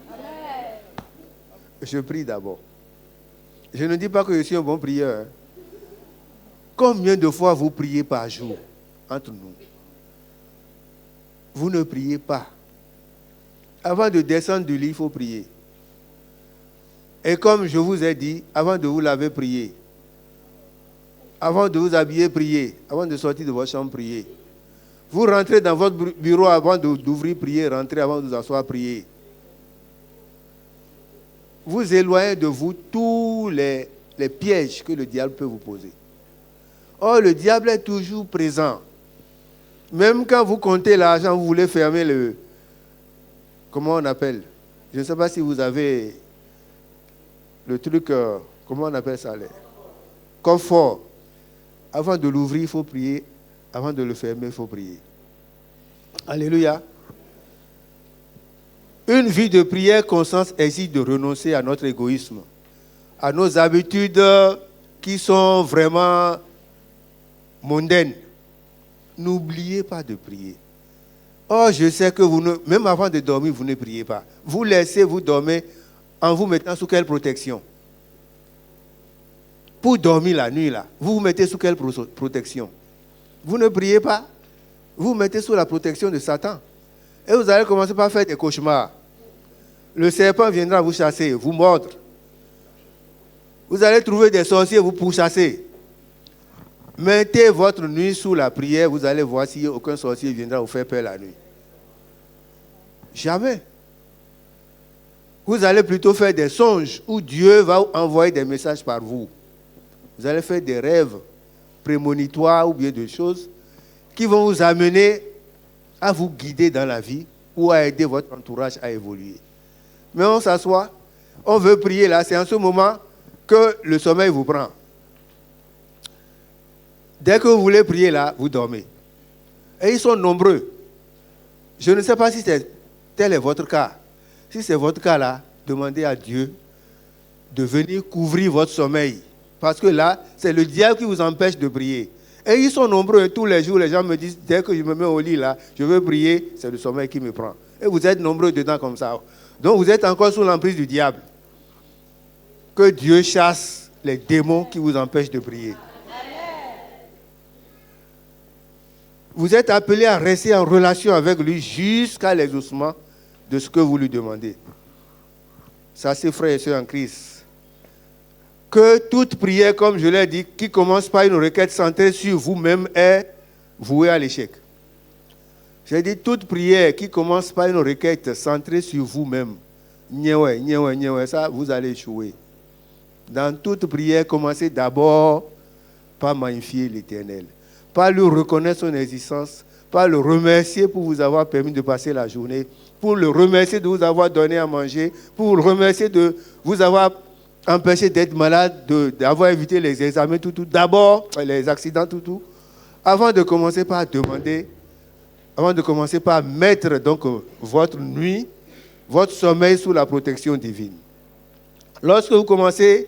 Amen. Je prie d'abord. Je ne dis pas que je suis un bon prieur. Hein. Combien de fois vous priez par jour entre nous? Vous ne priez pas. Avant de descendre du lit, il faut prier. Et comme je vous ai dit, avant de vous laver, priez. Avant de vous habiller, priez. Avant de sortir de votre chambre, priez. Vous rentrez dans votre bureau avant d'ouvrir, priez. Rentrez avant de vous asseoir, priez. Vous éloignez de vous tous les pièges que le diable peut vous poser. Or, le diable est toujours présent. Même quand vous comptez l'argent, vous voulez fermer le... Comment on appelle? Je ne sais pas si vous avez le truc... comment on appelle ça? Le coffre. Avant de l'ouvrir, il faut prier. Avant de le fermer, il faut prier. Alléluia. Une vie de prière constante exige de renoncer à notre égoïsme, à nos habitudes qui sont vraiment mondaines. N'oubliez pas de prier. Oh, je sais que même avant de dormir, vous ne priez pas. Vous laissez vous dormir en vous mettant sous quelle protection? Pour dormir la nuit, là, vous vous mettez sous quelle protection? Vous ne priez pas. Vous vous mettez sous la protection de Satan. Et vous allez commencer par faire des cauchemars. Le serpent viendra vous chasser, vous mordre. Vous allez trouver des sorciers, vous pourchasser. Mettez votre nuit sous la prière, vous allez voir si aucun sorcier viendra vous faire peur la nuit. Jamais. Vous allez plutôt faire des songes où Dieu va envoyer des messages par vous. Vous allez faire des rêves prémonitoires ou bien des choses qui vont vous amener à vous guider dans la vie ou à aider votre entourage à évoluer. Mais on s'assoit, on veut prier là, c'est en ce moment que le sommeil vous prend. Dès que vous voulez prier là, vous dormez. Et ils sont nombreux. Je ne sais pas si tel est votre cas. Si c'est votre cas là, demandez à Dieu de venir couvrir votre sommeil. Parce que là, c'est le diable qui vous empêche de prier. Et ils sont nombreux. Tous les jours, les gens me disent, dès que je me mets au lit là, je veux prier, c'est le sommeil qui me prend. Et vous êtes nombreux dedans comme ça. Donc vous êtes encore sous l'emprise du diable. Que Dieu chasse les démons qui vous empêchent de prier. Vous êtes appelés à rester en relation avec lui jusqu'à l'exaucement de ce que vous lui demandez. Ça, c'est frères et sœurs en Christ. Que toute prière, comme je l'ai dit, qui commence par une requête centrée sur vous-même est vouée à l'échec. J'ai dit toute prière qui commence par une requête centrée sur vous-même, ça, vous allez échouer. Dans toute prière, commencez d'abord par magnifier l'Éternel, par lui reconnaître son existence, par le remercier pour vous avoir permis de passer la journée, pour le remercier de vous avoir donné à manger, pour le remercier de vous avoir empêché d'être malade, d'avoir évité les examens, tout. D'abord, les accidents, tout. Avant de commencer par demander, avant de commencer par mettre donc votre nuit, votre sommeil sous la protection divine. Lorsque vous commencez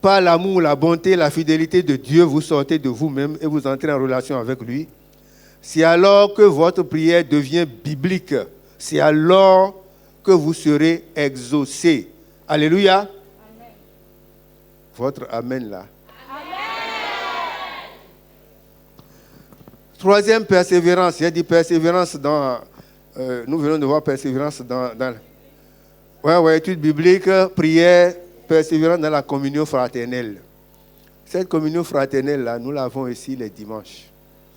par l'amour, la bonté, la fidélité de Dieu, vous sortez de vous-même et vous entrez en relation avec lui. C'est alors que votre prière devient biblique. C'est alors que vous serez exaucés. Alléluia. Amen. Votre amen là. Amen. Troisième persévérance. Il y a dit persévérance dans... nous venons de voir persévérance dans étude biblique, prière, persévérance dans la communion fraternelle. Cette communion fraternelle-là, nous l'avons ici les dimanches.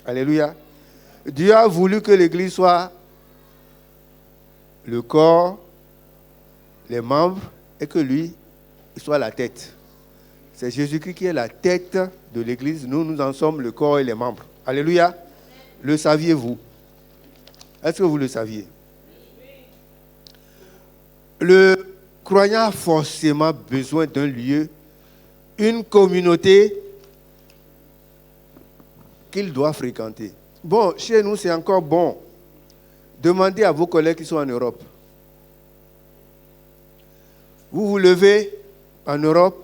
Alléluia. Dieu a voulu que l'Église soit le corps, les membres, et que lui, il soit la tête. C'est Jésus-Christ qui est la tête de l'Église. Nous en sommes le corps et les membres. Alléluia. Le saviez-vous? Est-ce que vous le saviez? Le croyant a forcément besoin d'un lieu, une communauté qu'il doit fréquenter. Bon, chez nous, c'est encore bon. Demandez à vos collègues qui sont en Europe. Vous vous levez en Europe.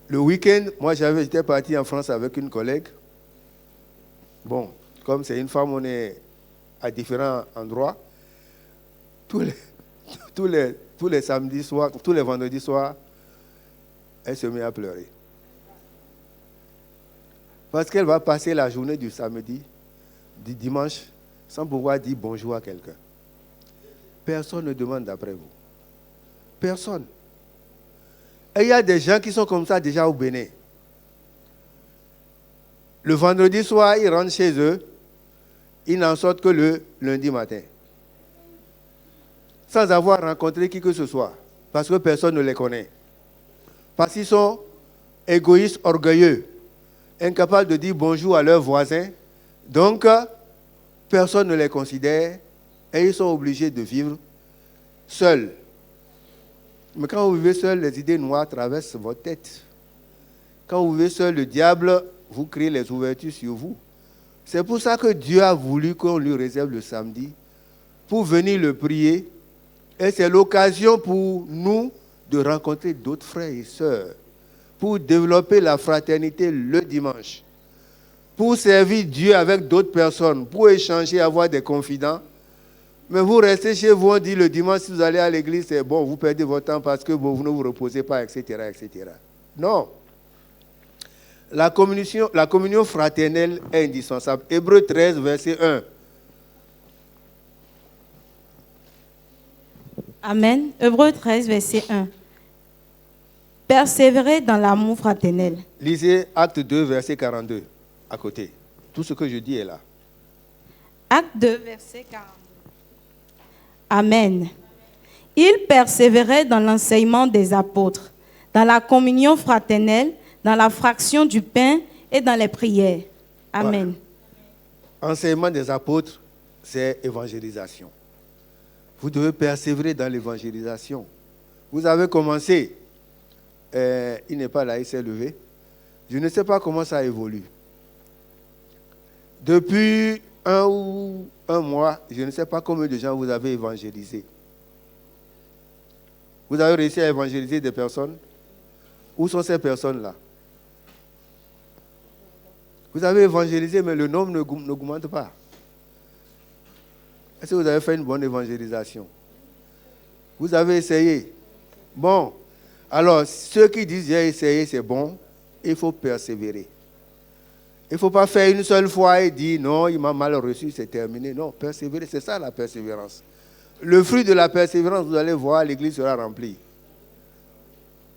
Le week-end, moi j'étais parti en France avec une collègue. Bon, comme c'est une femme, on est à différents endroits. Tous les samedis soirs, tous les vendredis soirs, elle se met à pleurer. Parce qu'elle va passer la journée du samedi, du dimanche, sans pouvoir dire bonjour à quelqu'un. Personne ne demande d'après vous. Personne. Et il y a des gens qui sont comme ça déjà au Bénin. Le vendredi soir, ils rentrent chez eux, ils n'en sortent que le lundi matin. Sans avoir rencontré qui que ce soit, parce que personne ne les connaît. Parce qu'ils sont égoïstes, orgueilleux, incapables de dire bonjour à leurs voisins. Donc, personne ne les considère et ils sont obligés de vivre seuls. Mais quand vous vivez seul, les idées noires traversent votre tête. Quand vous vivez seul, le diable vous crée les ouvertures sur vous. C'est pour ça que Dieu a voulu qu'on lui réserve le samedi pour venir le prier. Et c'est l'occasion pour nous de rencontrer d'autres frères et sœurs, pour développer la fraternité le dimanche, pour servir Dieu avec d'autres personnes, pour échanger, avoir des confidents. Mais vous restez chez vous, on dit le dimanche, si vous allez à l'église, c'est bon, vous perdez votre temps parce que vous ne vous reposez pas, etc., etc. Non. La communion fraternelle est indispensable. Hébreux 13, verset 1. Amen. Hébreux 13, verset 1. Persévérez dans l'amour fraternel. Lisez Acte 2, verset 42, à côté. Tout ce que je dis est là. Acte 2, verset 42. Amen. Ils persévéraient dans l'enseignement des apôtres, dans la communion fraternelle, dans la fraction du pain et dans les prières. Amen. enseignement des apôtres, c'est évangélisation. Vous devez persévérer dans l'évangélisation. Vous avez commencé. Il n'est pas là, il s'est levé. Je ne sais pas comment ça évolue. Depuis un mois, je ne sais pas combien de gens vous avez évangélisé. Vous avez réussi à évangéliser des personnes? Où sont ces personnes-là? Vous avez évangélisé, mais le nombre n'augmente pas. Est-ce que vous avez fait une bonne évangélisation? Vous avez essayé? Bon. Alors, ceux qui disent j'ai essayé, c'est bon, il faut persévérer. Il ne faut pas faire une seule fois et dire non, il m'a mal reçu, c'est terminé. Non, persévérer, c'est ça la persévérance. Le fruit de la persévérance, vous allez voir, l'église sera remplie.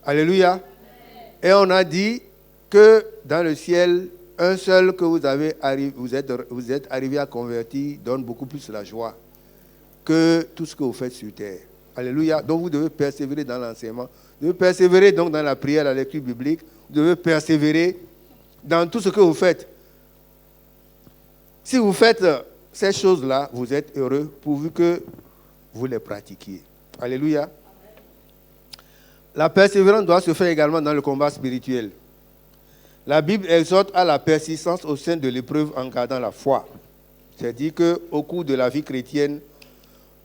Alléluia. Et on a dit que dans le ciel, un seul que vous êtes arrivé à convertir donne beaucoup plus la joie que tout ce que vous faites sur terre. Alléluia. Donc vous devez persévérer dans l'enseignement. Vous devez persévérer donc dans la prière, la lecture biblique. Vous devez persévérer dans tout ce que vous faites. Si vous faites ces choses-là, vous êtes heureux pourvu que vous les pratiquiez. Alléluia. La persévérance doit se faire également dans le combat spirituel. La Bible exhorte à la persistance au sein de l'épreuve en gardant la foi. C'est-à-dire qu'au cours de la vie chrétienne,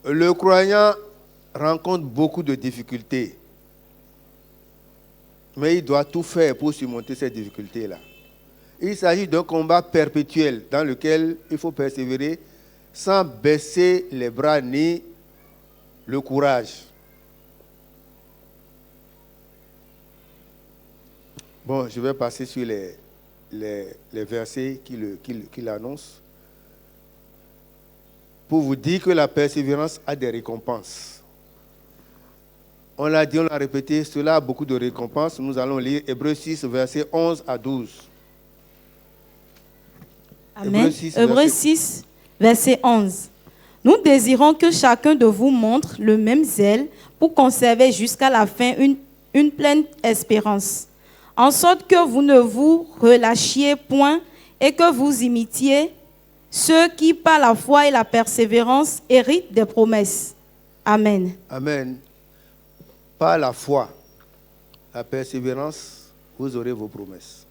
le croyant rencontre beaucoup de difficultés. Mais il doit tout faire pour surmonter ces difficultés-là. Il s'agit d'un combat perpétuel dans lequel il faut persévérer sans baisser les bras ni le courage. Bon, je vais passer sur les versets qui l'annoncent. Pour vous dire que la persévérance a des récompenses. On l'a dit, on l'a répété, cela a beaucoup de récompenses. Nous allons lire Hébreux 6, versets 11 à 12. Amen. Hébreux 6, verset 11. Nous désirons que chacun de vous montre le même zèle pour conserver jusqu'à la fin une pleine espérance, en sorte que vous ne vous relâchiez point et que vous imitiez ceux qui, par la foi et la persévérance, héritent des promesses. Amen. Amen. Par la foi, la persévérance, vous aurez vos promesses.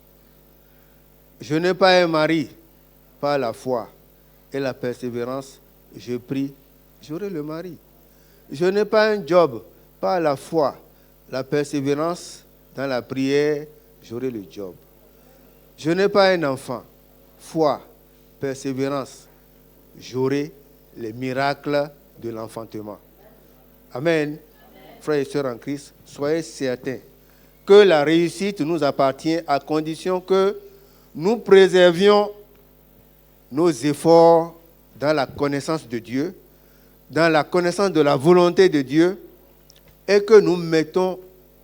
Je n'ai pas un mari. Par la foi et la persévérance, je prie, j'aurai le mari. Je n'ai pas un job. Par la foi, la persévérance, dans la prière, j'aurai le job. Je n'ai pas un enfant. Foi, persévérance, j'aurai les miracles de l'enfantement. Amen. Frères et sœurs en Christ, soyez certains que la réussite nous appartient à condition que nous préservions nos efforts dans la connaissance de Dieu, dans la connaissance de la volonté de Dieu, et que nous mettons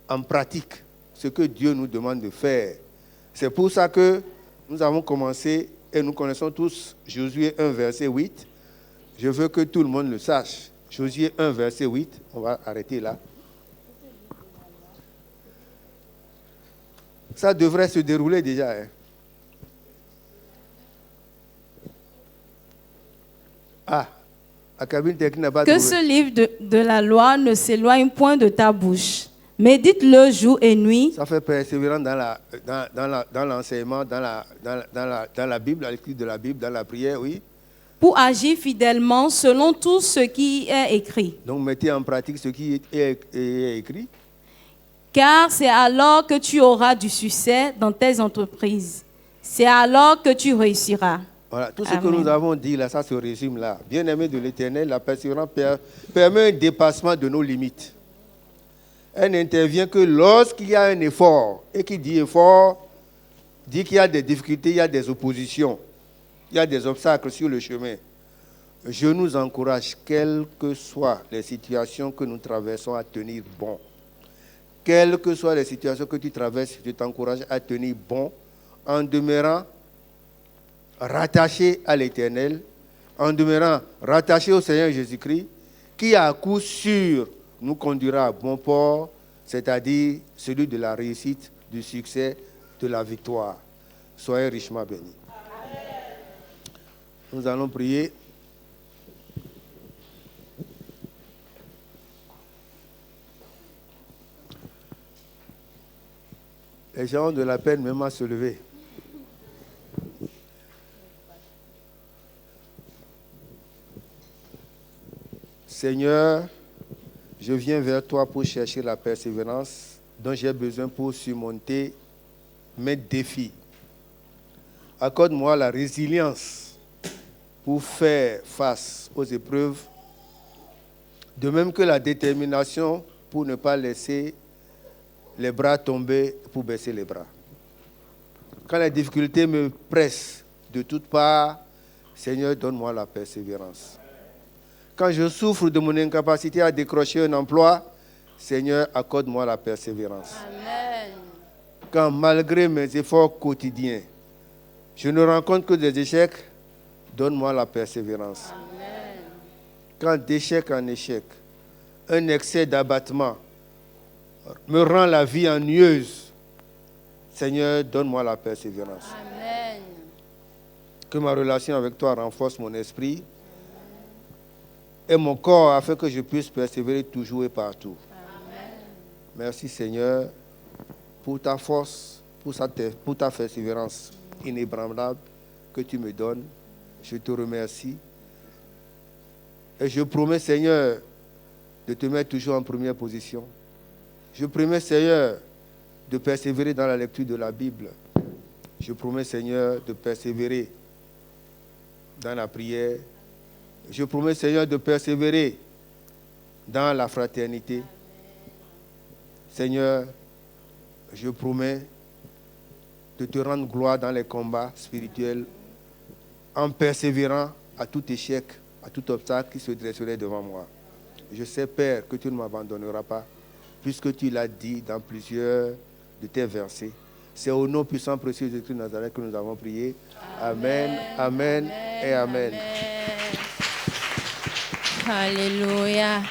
en pratique ce que Dieu nous demande de faire. C'est pour ça que nous avons commencé, et nous connaissons tous Josué 1, verset 8. Je veux que tout le monde le sache. Josué 1, verset 8. On va arrêter là. Ça devrait se dérouler déjà. Hein. Ah, la cabine technique n'a pas que trouvé. ce livre de la loi ne s'éloigne point de ta bouche. Médite-le jour et nuit. Ça fait persévérance dans l'enseignement, dans la Bible, la lecture de la Bible, dans la prière, oui. Pour agir fidèlement selon tout ce qui est écrit. Donc mettez en pratique ce qui est écrit. Car c'est alors que tu auras du succès dans tes entreprises. C'est alors que tu réussiras. Voilà, tout ce Amen. que nous avons dit là, ça se résume là. Bien-aimé de l'Éternel, la persévérance permet un dépassement de nos limites. Elle n'intervient que lorsqu'il y a un effort. Et qui dit effort, dit qu'il y a des difficultés, il y a des oppositions, il y a des obstacles sur le chemin. Je nous encourage, quelles que soient les situations que nous traversons, à tenir bon. Quelles que soient les situations que tu traverses, je t'encourage à tenir bon en demeurant rattaché à l'Éternel, en demeurant rattaché au Seigneur Jésus-Christ, qui à coup sûr nous conduira à bon port, c'est-à-dire celui de la réussite, du succès, de la victoire. Soyez richement bénis. Nous allons prier. Les gens ont de la peine même à se lever. Seigneur, je viens vers toi pour chercher la persévérance dont j'ai besoin pour surmonter mes défis. Accorde-moi la résilience pour faire face aux épreuves, de même que la détermination pour ne pas laisser les bras tomber pour baisser les bras. Quand les difficultés me pressent de toutes parts, Seigneur, donne-moi la persévérance. Quand je souffre de mon incapacité à décrocher un emploi, Seigneur, accorde-moi la persévérance. Amen. Quand malgré mes efforts quotidiens, je ne rencontre que des échecs, donne-moi la persévérance. Amen. Quand d'échec en échec, un excès d'abattement me rend la vie ennuyeuse, Seigneur, donne-moi la persévérance. Amen. Que ma relation avec toi renforce mon esprit et mon corps afin que je puisse persévérer toujours et partout. Amen. Merci Seigneur pour ta force, pour ta persévérance inébranlable que tu me donnes. Je te remercie. Et je promets Seigneur de te mettre toujours en première position. Je promets Seigneur de persévérer dans la lecture de la Bible. Je promets Seigneur de persévérer dans la prière. Je promets, Seigneur, de persévérer dans la fraternité. Seigneur, je promets de te rendre gloire dans les combats spirituels en persévérant à tout échec, à tout obstacle qui se dresserait devant moi. Je sais, Père, que tu ne m'abandonneras pas, puisque tu l'as dit dans plusieurs de tes versets. C'est au nom puissant précieux de Christ de Nazareth que nous avons prié. Amen, amen, amen et amen. Alléluia.